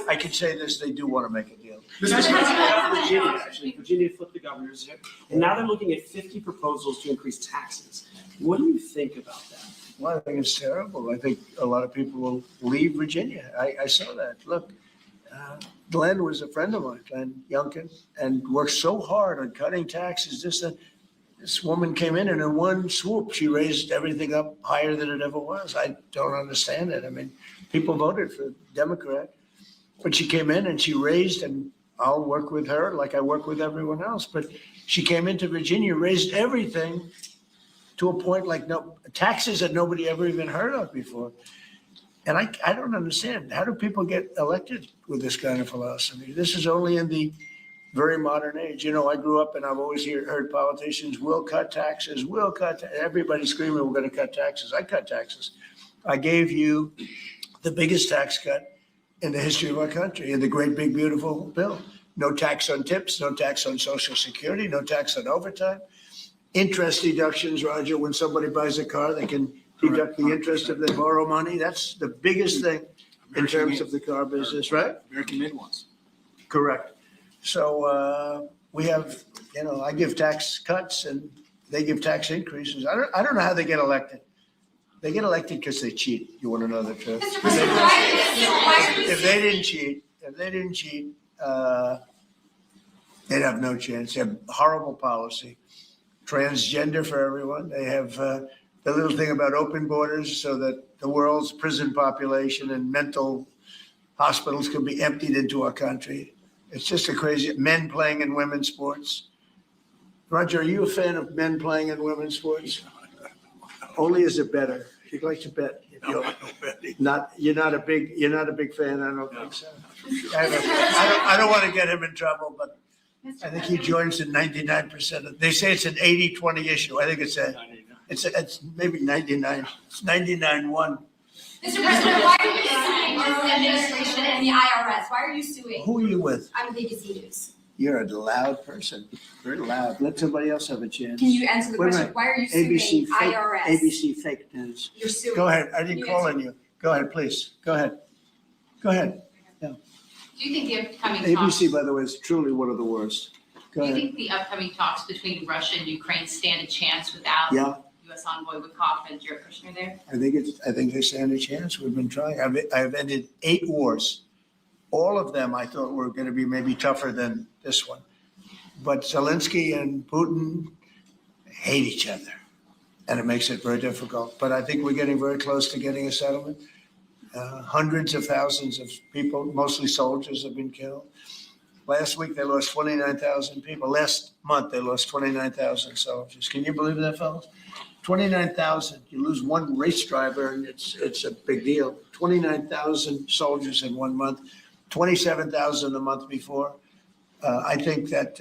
I can say this, they do want to make a deal. Virginia, actually. Virginia flipped the governors there. And now they're looking at 50 proposals to increase taxes. What do you think about that? Well, I think it's terrible. I think a lot of people will leave Virginia. I saw that. Look, Glenn was a friend of mine, Glenn Youngkin, and worked so hard on cutting taxes. This woman came in and in one swoop, she raised everything up higher than it ever was. I don't understand it. I mean, people voted for Democrat, but she came in and she raised, and I'll work with her like I work with everyone else. But she came into Virginia, raised everything to a point like taxes that nobody ever even heard of before. And I don't understand. How do people get elected with this kind of philosophy? This is only in the very modern age. I grew up and I've always heard politicians will cut taxes, everybody screaming, we're going to cut taxes. I cut taxes. I gave you the biggest tax cut in the history of our country in the great big beautiful bill. No tax on tips, no tax on Social Security, no tax on overtime. Interest deductions, Roger, when somebody buys a car, they can deduct the interest if they borrow money. That's the biggest thing in terms of the car business, right? American-made ones. Correct. So we have, I give tax cuts and they give tax increases. I don't know how they get elected. They get elected because they cheat. You want to know the truth? If they didn't cheat, they'd have no chance. They have horrible policy. Transgender for everyone. They have the little thing about open borders so that the world's prison population and mental hospitals can be emptied into our country. It's just a crazy, men playing in women's sports. Roger, are you a fan of men playing in women's sports? Only as a bettor. You'd like to bet. You're not a big fan. I don't think so. I don't want to get him in trouble, but I think he joins in 99% of. They say it's an 80-20 issue. I think it's maybe 99. It's 99-1. Mr. President, why are you suing the administration and the IRS? Why are you suing? Who are you with? I'm with ABC News. You're a loud person. Very loud. Let somebody else have a chance. Can you answer the Wait a question? minute. Why are you suing ABC fake, IRS? ABC fake news. You're suing. Go ahead. I didn't You call answer. on you. Go ahead, please. Go ahead. Go ahead. Do you think the upcoming talks, ABC, by the way, is truly one of the worst. Go do you ahead. think the upcoming talks between Russia and Ukraine stand a chance without Yeah. U.S. envoy Witkoff and Jared Kushner there? I think they stand a chance. We've been trying. I've ended 8 wars. All of them I thought were going to be maybe tougher than this one. But Zelensky and Putin hate each other. and it makes it very difficult. But I think we're getting very close to getting a settlement. Hundreds of thousands of people, mostly soldiers, have been killed. Last week, they lost 29,000 people. Last month, they lost 29,000 soldiers. Can you believe that, fellas? 29,000. You lose one race driver, and it's a big deal. 29,000 soldiers in 1 month, 27,000 the month before. I think that,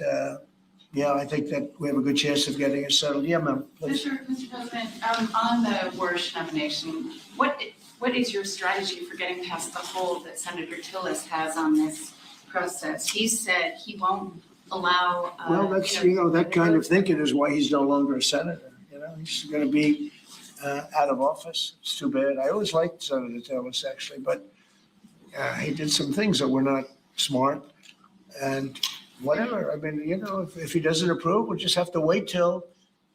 I think that we have a good chance of getting it settled. Yeah, ma'am, please. Mr. President, on the Warsh nomination, what is your strategy for getting past the hold that Senator Tillis has on this process? He said he won't allow. Well, that's, that kind of thinking is why he's no longer a senator. He's going to be out of office. It's too bad. I always liked Senator Tillis, actually, but he did some things that were not smart. And whatever, I mean, if he doesn't approve, we'll just have to wait till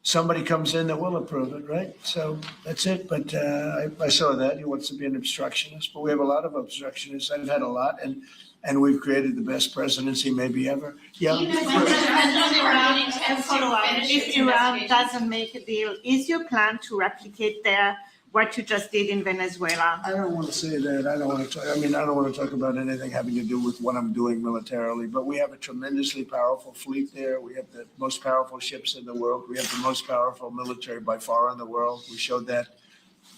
somebody comes in that will approve it, right? So that's it. But I saw that. He wants to be an obstructionist, but we have a lot of obstructionists. I've had a lot, and we've created the best presidency maybe ever. Yeah. If Iran doesn't make a deal, is your plan to replicate there what you just did in Venezuela? I don't want to say that. I don't want to talk about anything having to do with what I'm doing militarily, but we have a tremendously powerful fleet there. We have the most powerful ships in the world. We have the most powerful military by far in the world. We showed that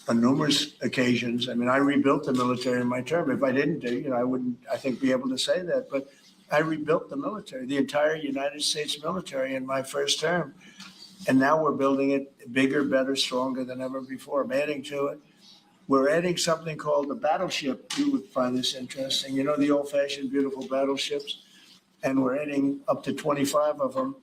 on numerous occasions. I mean, I rebuilt the military in my term. If I didn't do, I wouldn't, I think, be able to say that, but I rebuilt the military, the entire United States military in my first term. And now we're building it bigger, better, stronger than ever before. I'm adding to it. We're adding something called the battleship. You would find this interesting. The old-fashioned, beautiful battleships. And we're adding up to 25 of them.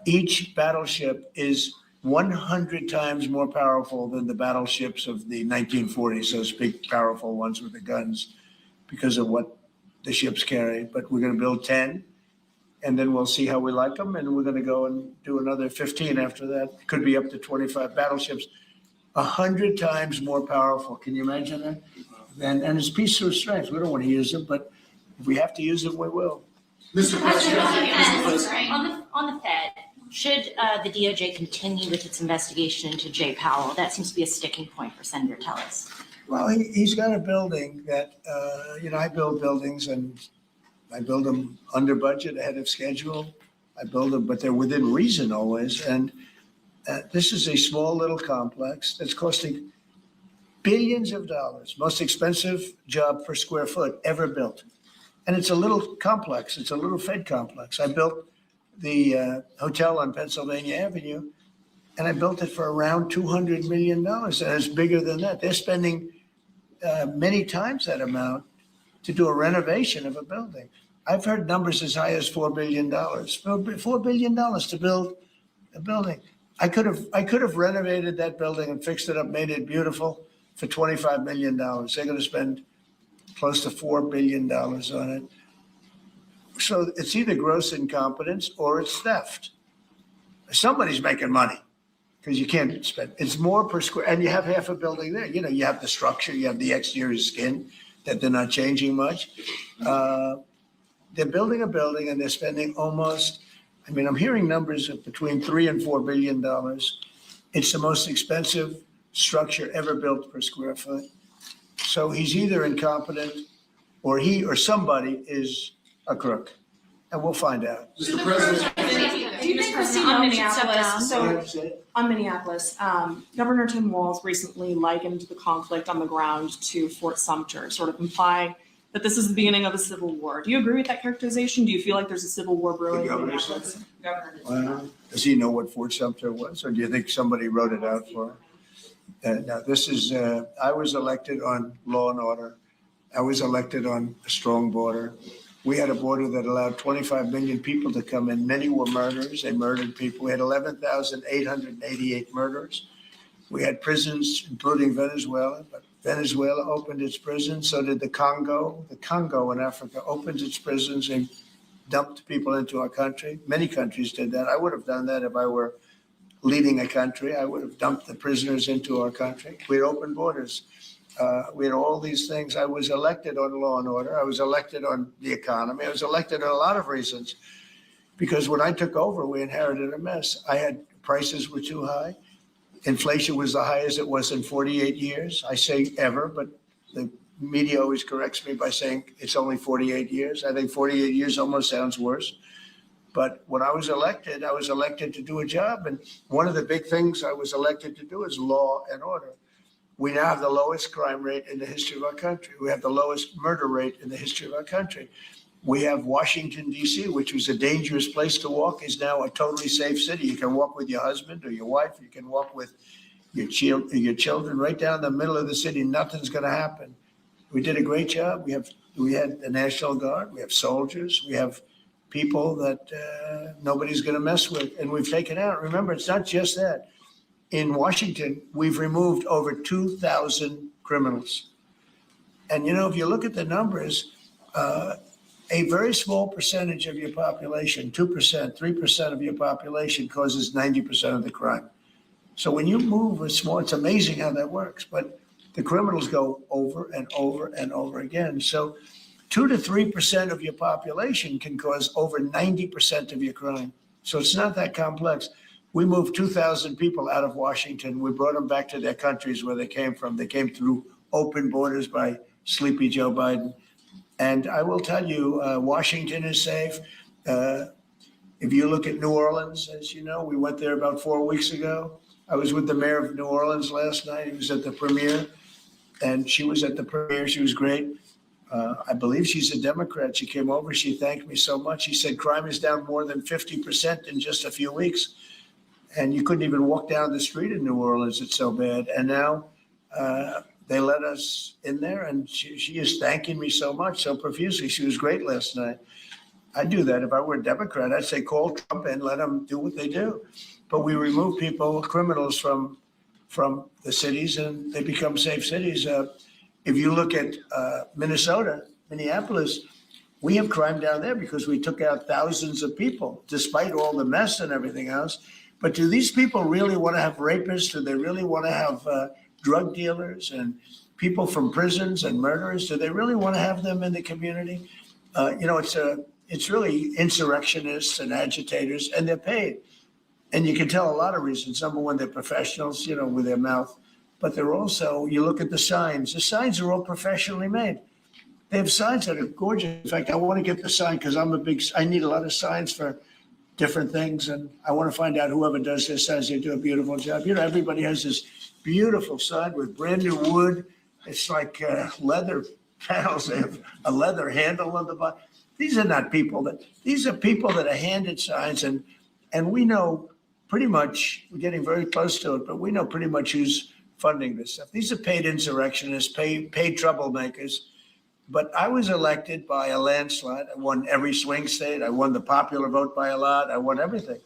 Each battleship is 100 times more powerful than the battleships of the 1940s, those big, powerful ones with the guns, because of what the ships carry. But we're going to build 10. And then we'll see how we like them, and we're going to go and do another 15 after that. Could be up to 25 battleships, 100 times more powerful. Can you imagine that? And it's peace through strength. We don't want to use them, but if we have to use them, we will. Mr. President, on the Fed, should the DOJ continue with its investigation into Jay Powell? That seems to be a sticking point for Senator Tillis. Well, he's got a building that, I build buildings, and I build them under budget, ahead of schedule. I build them, but they're within reason always. And this is a small little complex that's costing billions of dollars, most expensive job per square foot ever built. And it's a little complex. It's a little Fed complex. I built the hotel on Pennsylvania Avenue, and I built it for around $200 million. And it's bigger than that. They're spending many times that amount to do a renovation of a building. I've heard numbers as high as $4 billion. $4 billion to build a building. I could have renovated that building and fixed it up, made it beautiful for $25 million. They're going to spend close to $4 billion on it. So it's either gross incompetence or it's theft. Somebody's making money, because you can't spend. It's more per square, and you have half a building there. You have the structure, you have the exterior skin that they're not changing much. They're building a building, and they're spending almost, I'm hearing numbers of between $3 and $4 billion. It's the most expensive structure ever built per square foot. So he's either incompetent, or he or somebody is a crook, and we'll find out. Mr. President. Do you think on Minneapolis, Governor Tim Walz recently likened the conflict on the ground to Fort Sumter, sort of implying that this is the beginning of a civil war. Do you agree with that characterization? Do you feel like there's a civil war brewing in Minneapolis? Does he know what Fort Sumter was, or do you think somebody wrote it out for him? Now, this is, I was elected on law and order. I was elected on a strong border. We had a border that allowed 25 million people to come in. Many were murderers. They murdered people. We had 11,888 murders. We had prisons, including Venezuela, but Venezuela opened its prisons. So did the Congo. The Congo in Africa opened its prisons and dumped people into our country. Many countries did that. I would have done that if I were leading a country. I would have dumped the prisoners into our country. We had open borders. We had all these things. I was elected on law and order. I was elected on the economy. I was elected on a lot of reasons, because when I took over, we inherited a mess. Prices were too high. Inflation was the highest it was in 48 years. I say ever, but the media always corrects me by saying it's only 48 years. I think 48 years almost sounds worse. But when I was elected to do a job. And one of the big things I was elected to do is law and order. We now have the lowest crime rate in the history of our country. We have the lowest murder rate in the history of our country. We have Washington, D.C., which was a dangerous place to walk, is now a totally safe city. You can walk with your husband or your wife. You can walk with your children right down the middle of the city. Nothing's going to happen. We did a great job. We had the National Guard. We have soldiers. We have people that nobody's going to mess with. And we've taken out. Remember, it's not just that. In Washington, we've removed over 2,000 criminals. And, if you look at the numbers, a very small percentage of your population, 2%, 3% of your population causes 90% of the crime. So when you move a small, it's amazing how that works. But the criminals go over and over and over again. So 2 to 3% of your population can cause over 90% of your crime. So it's not that complex. We moved 2,000 people out of Washington. We brought them back to their countries where they came from. They came through open borders by sleepy Joe Biden. And I will tell you, Washington is safe. If you look at New Orleans, as you know, we went there about 4 weeks ago. I was with the mayor of New Orleans last night. He was at the premiere, and she was at the premiere. She was great. I believe she's a Democrat. She came over. She thanked me so much. She said crime is down more than 50% in just a few weeks. And you couldn't even walk down the street in New Orleans. It's so bad. And now they let us in there, and she is thanking me so much, so profusely. She was great last night. I'd do that if I were a Democrat. I'd say call Trump and let them do what they do. But we remove people, criminals from the cities, and they become safe cities. If you look at Minnesota, Minneapolis, we have crime down there because we took out thousands of people, despite all the mess and everything else. But do these people really want to have rapists? Do they really want to have drug dealers and people from prisons and murderers? Do they really want to have them in the community? It's really insurrectionists and agitators, and they're paid. And you can tell a lot of reasons. Number one, they're professionals, with their mouth. But they're also, you look at the signs are all professionally made. They have signs that are gorgeous. In fact, I want to get the sign because I need a lot of signs for different things. And I want to find out whoever does their signs, they do a beautiful job. Everybody has this beautiful sign with brand new wood. It's like leather panels. They have a leather handle on the bottom. These are people that are handed signs, and we know pretty much, we're getting very close to it, but we know pretty much who's funding this stuff. These are paid insurrectionists, paid troublemakers. But I was elected by a landslide. I won every swing state. I won the popular vote by a lot. I won everything.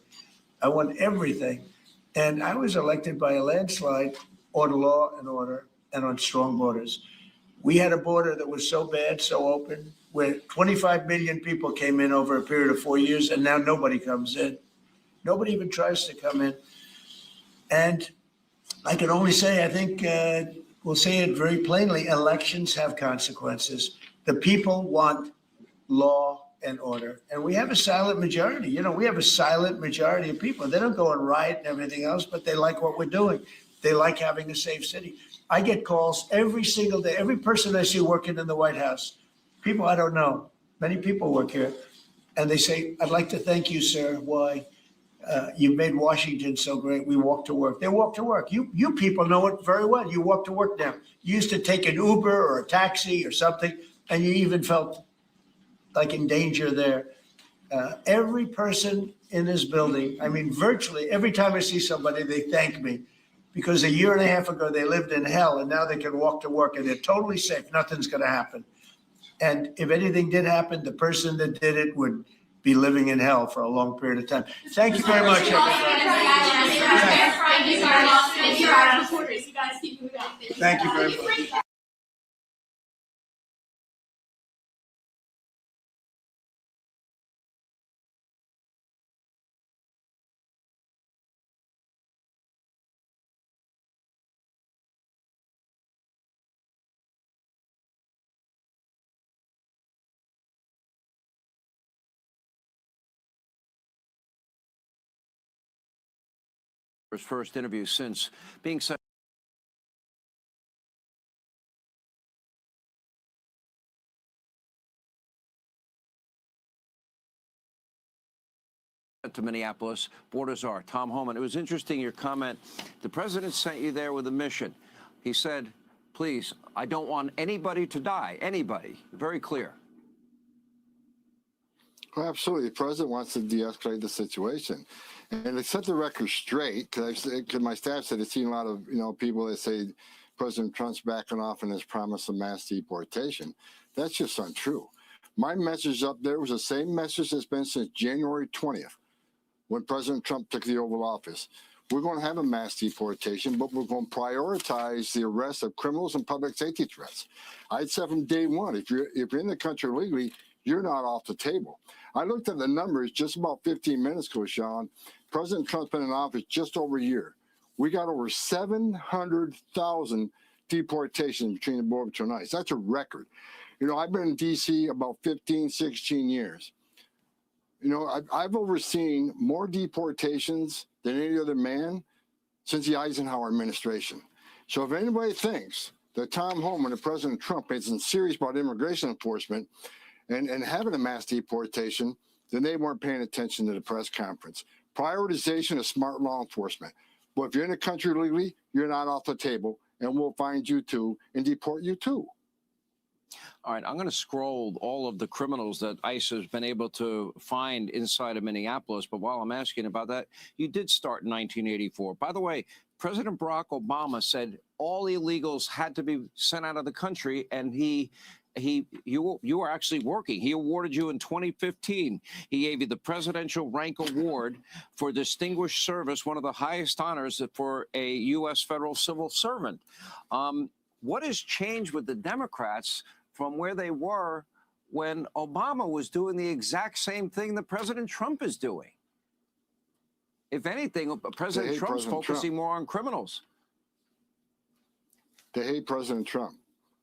And I was elected by a landslide on law and order and on strong borders. We had a border that was so bad, so open, where 25 million people came in over a period of 4 years, and now nobody comes in. Nobody even tries to come in. And I can only say, I think we'll say it very plainly, elections have consequences. The people want law and order. And we have a silent majority. We have a silent majority of people. They don't go and riot and everything else, but they like what we're doing. They like having a safe city. I get calls every single day. Every person I see working in the White House, people I don't know, many people work here, and they say, I'd like to thank you, sir. Why? You've made Washington so great. We walk to work. They walk to work. You people know it very well. You walk to work now. You used to take an Uber or a taxi or something, and you even felt like in danger there. Every person in this building, virtually every time I see somebody, they thank me. Because a year and a half ago, they lived in hell, and now they can walk to work, and they're totally safe. Nothing's going to happen. And if anything did happen, the person that did it would be living in hell for a long period of time. Thank you very much, everybody. Thank you very much. first interview since being sent to Minneapolis, borders are. Tom Homan, it was interesting your comment. The president sent you there with a mission. He said, please, I don't want anybody to die. Anybody. Very clear. Well, absolutely. The president wants to de-escalate the situation. And to set the record straight, because my staff said it's seen a lot of people that say President Trump's backing off on his promise of mass deportation. That's just untrue. My message up there was the same message that's been since January 20th, when President Trump took the Oval Office. We're going to have a mass deportation, but we're going to prioritize the arrest of criminals and public safety threats. I said from day one, if you're in the country legally, you're not off the table. I looked at the numbers just about 15 minutes ago, Sean. President Trump's been in office just over a year. We got over 700,000 deportations between the border and ICE. That's a record. I've been in D.C. about 15, 16 years. I've overseen more deportations than any other man since the Eisenhower administration. So if anybody thinks that Tom Homan and President Trump isn't serious about immigration enforcement and having a mass deportation, then they weren't paying attention to the press conference. Prioritization is smart law enforcement. But if you're in the country legally, you're not off the table, and we'll find you too and deport you too. All right, I'm going to scroll all of the criminals that ICE has been able to find inside of Minneapolis. But while I'm asking about that, you did start in 1984. By the way, President Barack Obama said all illegals had to be sent out of the country, and you were actually working. He awarded you in 2015. He gave you the Presidential Rank Award for Distinguished Service, one of the highest honors for a U.S. federal civil servant. What has changed with the Democrats from where they were when Obama was doing the exact same thing that President Trump is doing? If anything, President Trump's focusing more on criminals. They hate President Trump,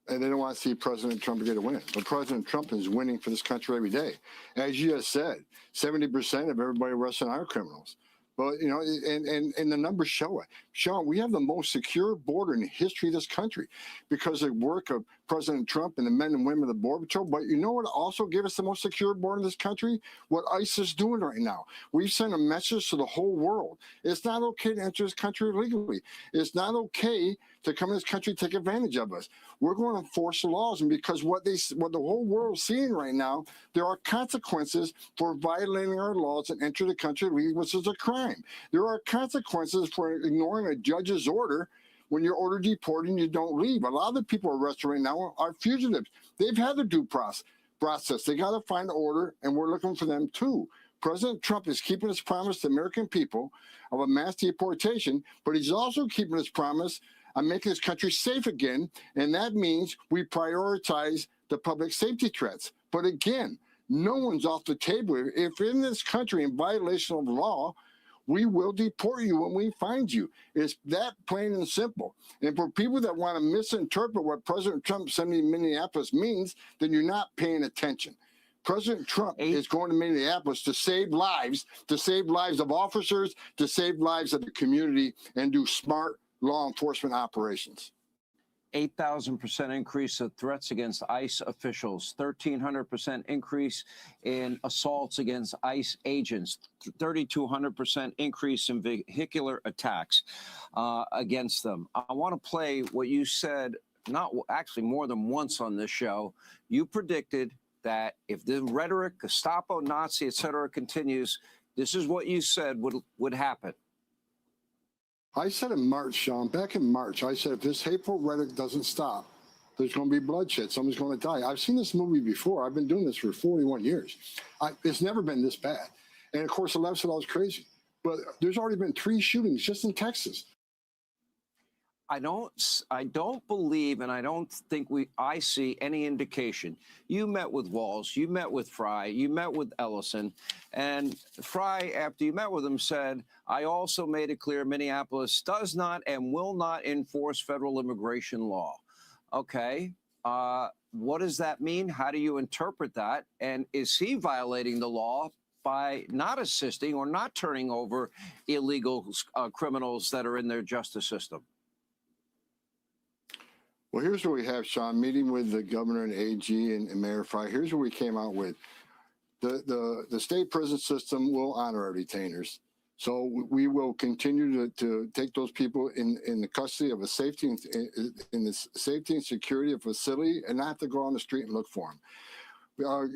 and they don't want to see President Trump get a win. But President Trump is winning for this country every day. As you just said, 70% of everybody arrested are criminals. But, and the numbers show it. Sean, we have the most secure border in the history of this country because of the work of President Trump and the men and women of the Border Patrol. But you know what also gave us the most secure border in this country? What ICE is doing right now. We've sent a message to the whole world. It's not okay to enter this country illegally. It's not okay to come in this country, take advantage of us. We're going to enforce the laws, and because what the whole world's seeing right now, there are consequences for violating our laws and entering the country illegally, which is a crime. There are consequences for ignoring a judge's order. When you're ordered deported and you don't leave. A lot of the people arrested right now are fugitives. They've had their due process. They got to find an order, and we're looking for them too. President Trump is keeping his promise to the American people of a mass deportation, but he's also keeping his promise on making this country safe again, and that means we prioritize the public safety threats. But again, no one's off the table. If in this country in violation of the law, we will deport you when we find you. It's that plain and simple. And for people that want to misinterpret what President Trump sending to Minneapolis means, then you're not paying attention. President Trump is going to Minneapolis to save lives of officers, to save lives of the community, and do smart law enforcement operations. 8,000% increase of threats against ICE officials, 1,300% increase in assaults against ICE agents, 3,200% increase in vehicular attacks against them. I want to play what you said, not actually more than once on this show. You predicted that if the rhetoric, Gestapo, Nazi, et cetera, continues, this is what you said would happen. I said in March, Sean, back in March, I said if this hateful rhetoric doesn't stop, there's going to be bloodshed. Someone's going to die. I've seen this movie before. I've been doing this for 41 years. It's never been this bad. And, of course, the left said I was crazy. But there's already been 3 shootings just in Texas. I don't believe, and I don't think I see any indication. You met with Walz, you met with Fry, you met with Ellison, and Fry, after you met with him, said, I also made it clear Minneapolis does not and will not enforce federal immigration law. Okay, what does that mean? How do you interpret that? And is he violating the law by not assisting or not turning over illegal criminals that are in their justice system? Well, here's what we have, Sean. Meeting with the governor and AG and Mayor Fry. Here's what we came out with. The state prison system will honor our detainers. So we will continue to take those people in the custody of a safety in the safety and security of a facility, and not have to go on the street and look for them.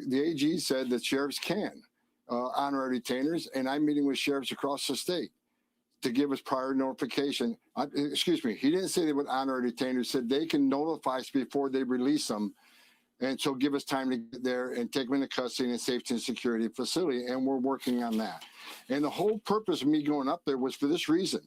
The AG said that sheriffs can honor our detainers, and I'm meeting with sheriffs across the state to give us prior notification. Excuse me, he didn't say they would honor our detainers, said they can notify us before they release them. And so give us time to get there and take them into custody in a safety and security facility. And we're working on that. And the whole purpose of me going up there was for this reason.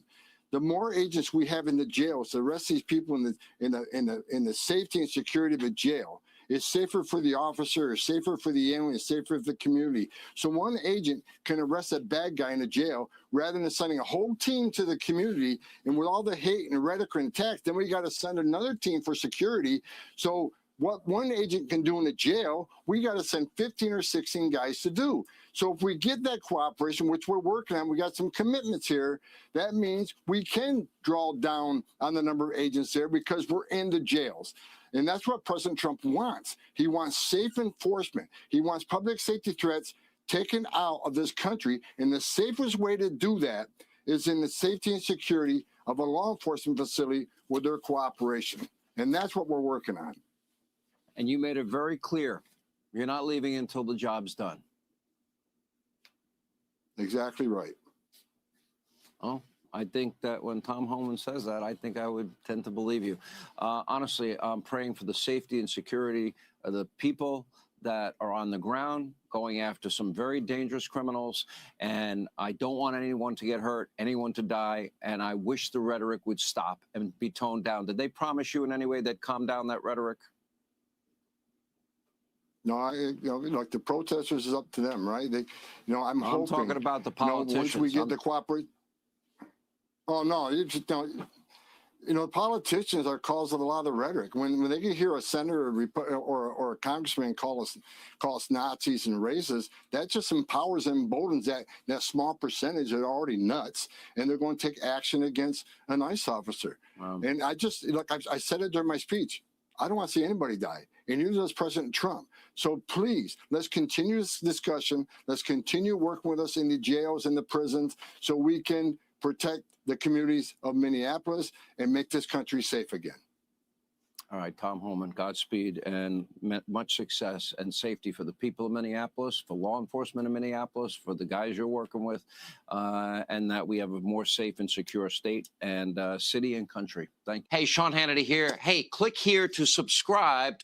The more agents we have in the jails, the rest of these people in the safety and security of a jail, it's safer for the officer, it's safer for the alien, it's safer for the community. So one agent can arrest a bad guy in a jail rather than sending a whole team to the community. And with all the hate and rhetoric and attacks, then we got to send another team for security. So what one agent can do in a jail, we got to send 15 or 16 guys to do. So if we get that cooperation, which we're working on, we got some commitments here, that means we can draw down on the number of agents there because we're in the jails. And that's what President Trump wants. He wants safe enforcement. He wants public safety threats taken out of this country. And the safest way to do that is in the safety and security of a law enforcement facility with their cooperation. And that's what we're working on. And you made it very clear, you're not leaving until the job's done. Exactly right. Oh, I think that when Tom Homan says that, I think I would tend to believe you. Honestly, I'm praying for the safety and security of the people that are on the ground going after some very dangerous criminals. And I don't want anyone to get hurt, anyone to die. And I wish the rhetoric would stop and be toned down. Did they promise you in any way that calm down that rhetoric? No, like the protesters is up to them, right? I'm hoping. I'm talking about the politicians. Once we get the cooperate. Oh no, the politicians are cause of a lot of the rhetoric. When they can hear a senator or a congressman call us Nazis and racists, that just empowers and emboldens that small percentage that are already nuts, and they're going to take action against an ICE officer. Wow. And I said it during my speech. I don't want to see anybody die, and neither does President Trump. So please, let's continue this discussion. Let's continue working with us in the jails and the prisons so we can protect the communities of Minneapolis and make this country safe again. All right, Tom Homan, Godspeed and much success and safety for the people of Minneapolis, for law enforcement in Minneapolis, for the guys you're working with, and that we have a more safe and secure state and city and country. Thank you. Hey, Sean Hannity here. Hey, click here to subscribe.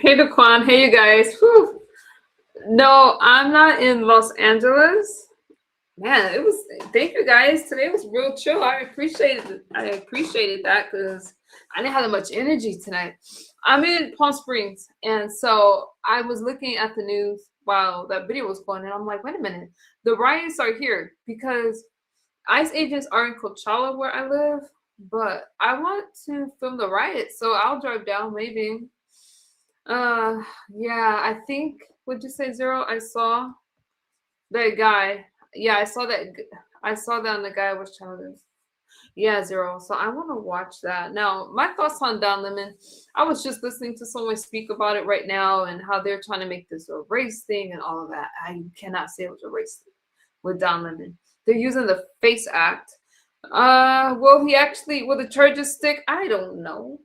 Hey, Daquan. Hey, you guys. Whew. No, I'm not in Los Angeles. Man, thank you guys. Today was real chill. I appreciated that because I didn't have that much energy tonight. I'm in Palm Springs, and so I was looking at the news while that video was going, and I'm like, wait a minute. The riots are here because ICE agents are in Coachella where I live, but I want to film the riots, so I'll drive down maybe. Yeah, I think, would you say Zero? I saw that guy. Yeah, I saw that on the guy was challenged. Yeah, Zero. So I want to watch that. Now, my thoughts on Don Lemon. I was just listening to someone speak about it right now and how they're trying to make this a race thing and all of that. I cannot say it was a race thing with Don Lemon. They're using the FACE Act. Will the charges stick? I don't know.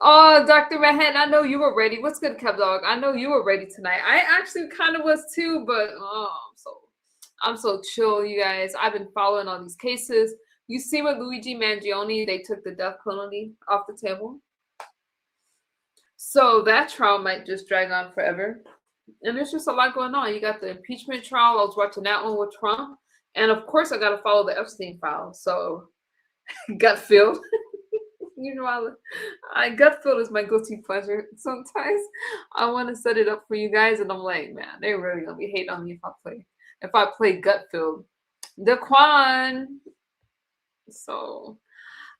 Oh, Dr. Manhattan, I know you were ready. What's good, Kev Dog? I know you were ready tonight. I actually kind of was too, but I'm so chill, you guys. I've been following all these cases. You see with Luigi Mangione, they took the death penalty off the table. So that trial might just drag on forever. And there's just a lot going on. You got the impeachment trial. I was watching that one with Trump. And of course, I got to follow the Epstein file. So gut filled. You know, gut filled is my guilty pleasure. Sometimes I want to set it up for you guys, and I'm like, man, they're really gonna be hating on me if I play gut filled. Daquan. So,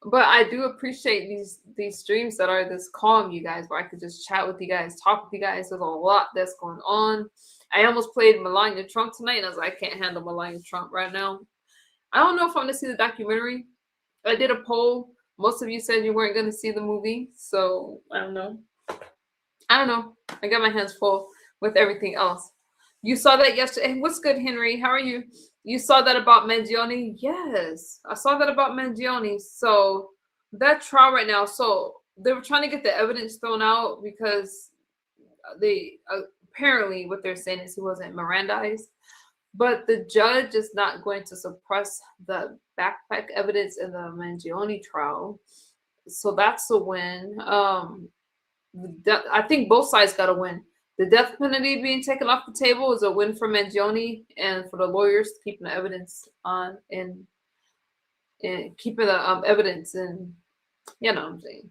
but I do appreciate these streams that are this calm, you guys, where I could just chat with you guys, talk with you guys. There's a lot that's going on. I almost played Melania Trump tonight, and I was like, I can't handle Melania Trump right now. I don't know if I'm gonna see the documentary. I did a poll. Most of you said you weren't gonna see the movie, so I don't know. I got my hands full with everything else. You saw that yesterday. What's good, Henry? How are you? You saw that about Mangione? Yes, I saw that about Mangione. So that trial right now. So they were trying to get the evidence thrown out because they apparently what they're saying is he wasn't Mirandized. But the judge is not going to suppress the backpack evidence in the Mangione trial. So that's a win. I think both sides got a win. The death penalty being taken off the table is a win for Mangione and for the lawyers keeping the evidence on and keeping the evidence and you know what I'm saying.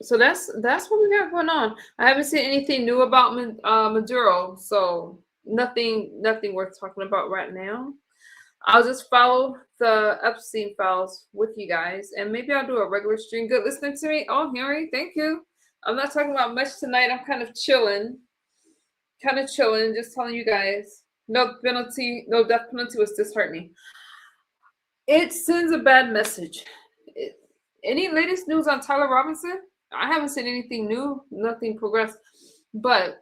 So that's what we got going on. I haven't seen anything new about Maduro, so nothing worth talking about right now. I'll just follow the Epstein files with you guys, and maybe I'll do a regular stream. Good listening to me. Oh, Henry, thank you. I'm not talking about much tonight. I'm kind of chilling, just telling you guys. No death penalty was disheartening. It sends a bad message. Any latest news on Tyler Robinson? I haven't seen anything new, nothing progressed, but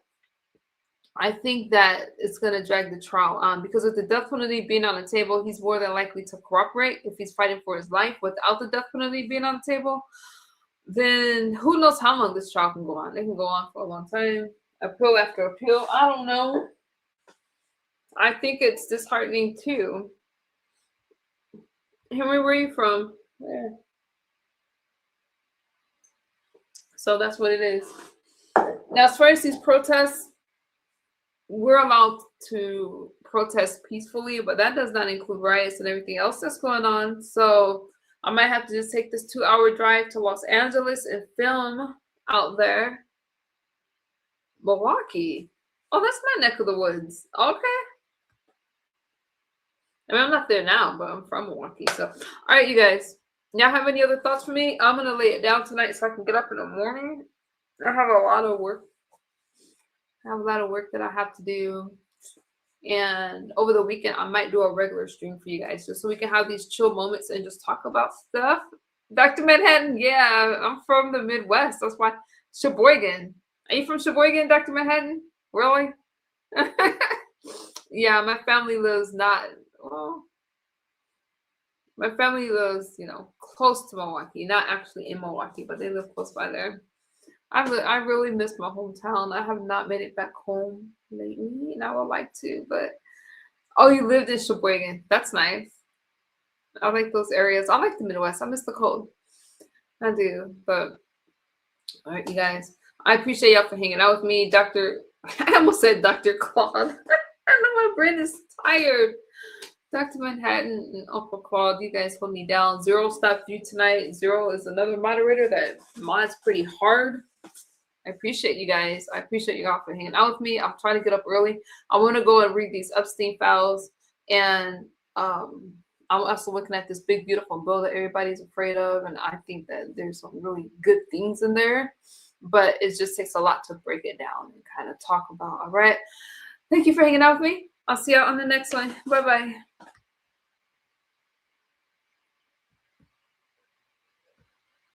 I think that it's going to drag the trial on because with the death penalty being on the table, he's more than likely to cooperate if he's fighting for his life. Without the death penalty being on the table, then who knows how long this trial can go on. It can go on for a long time, appeal after appeal. I don't know. I think it's disheartening too. Henry, where are you from? There. So that's what it is. Now, as far as these protests, we're allowed to protest peacefully, but that does not include riots and everything else that's going on. So I might have to just take this 2-hour drive to Los Angeles and film out there. Milwaukee. Oh, that's my neck of the woods. Okay. I mean, I'm not there now, but I'm from Milwaukee. So, all right, you guys. Y'all have any other thoughts for me? I'm going to lay it down tonight so I can get up in the morning. I have a lot of work. That I have to do. And over the weekend, I might do a regular stream for you guys just so we can have these chill moments and just talk about stuff. Dr. Manhattan, yeah, I'm from the Midwest. That's why. Sheboygan. Are you from Sheboygan, Dr. Manhattan? Really? Yeah, my family lives my family lives, close to Milwaukee, not actually in Milwaukee, but they live close by there. I really miss my hometown. I have not made it back home lately, and I would like to, but you lived in Sheboygan. That's nice. I like those areas. I like the Midwest. I miss the cold. I do, but all right, you guys. I appreciate y'all for hanging out with me. I almost said Dr. Claude. I know my brain is tired. Dr. Manhattan and Uncle Claude, you guys hold me down. Zero stopped you tonight. Zero is another moderator that mods pretty hard. I appreciate you guys. I appreciate you all for hanging out with me. I'm trying to get up early. I want to go and read these Epstein files. And I'm also looking at this big, beautiful bill that everybody's afraid of. And I think that there's some really good things in there. But it just takes a lot to break it down and kind of talk about. All right. Thank you for hanging out with me. I'll see y'all on the next one. Bye-bye.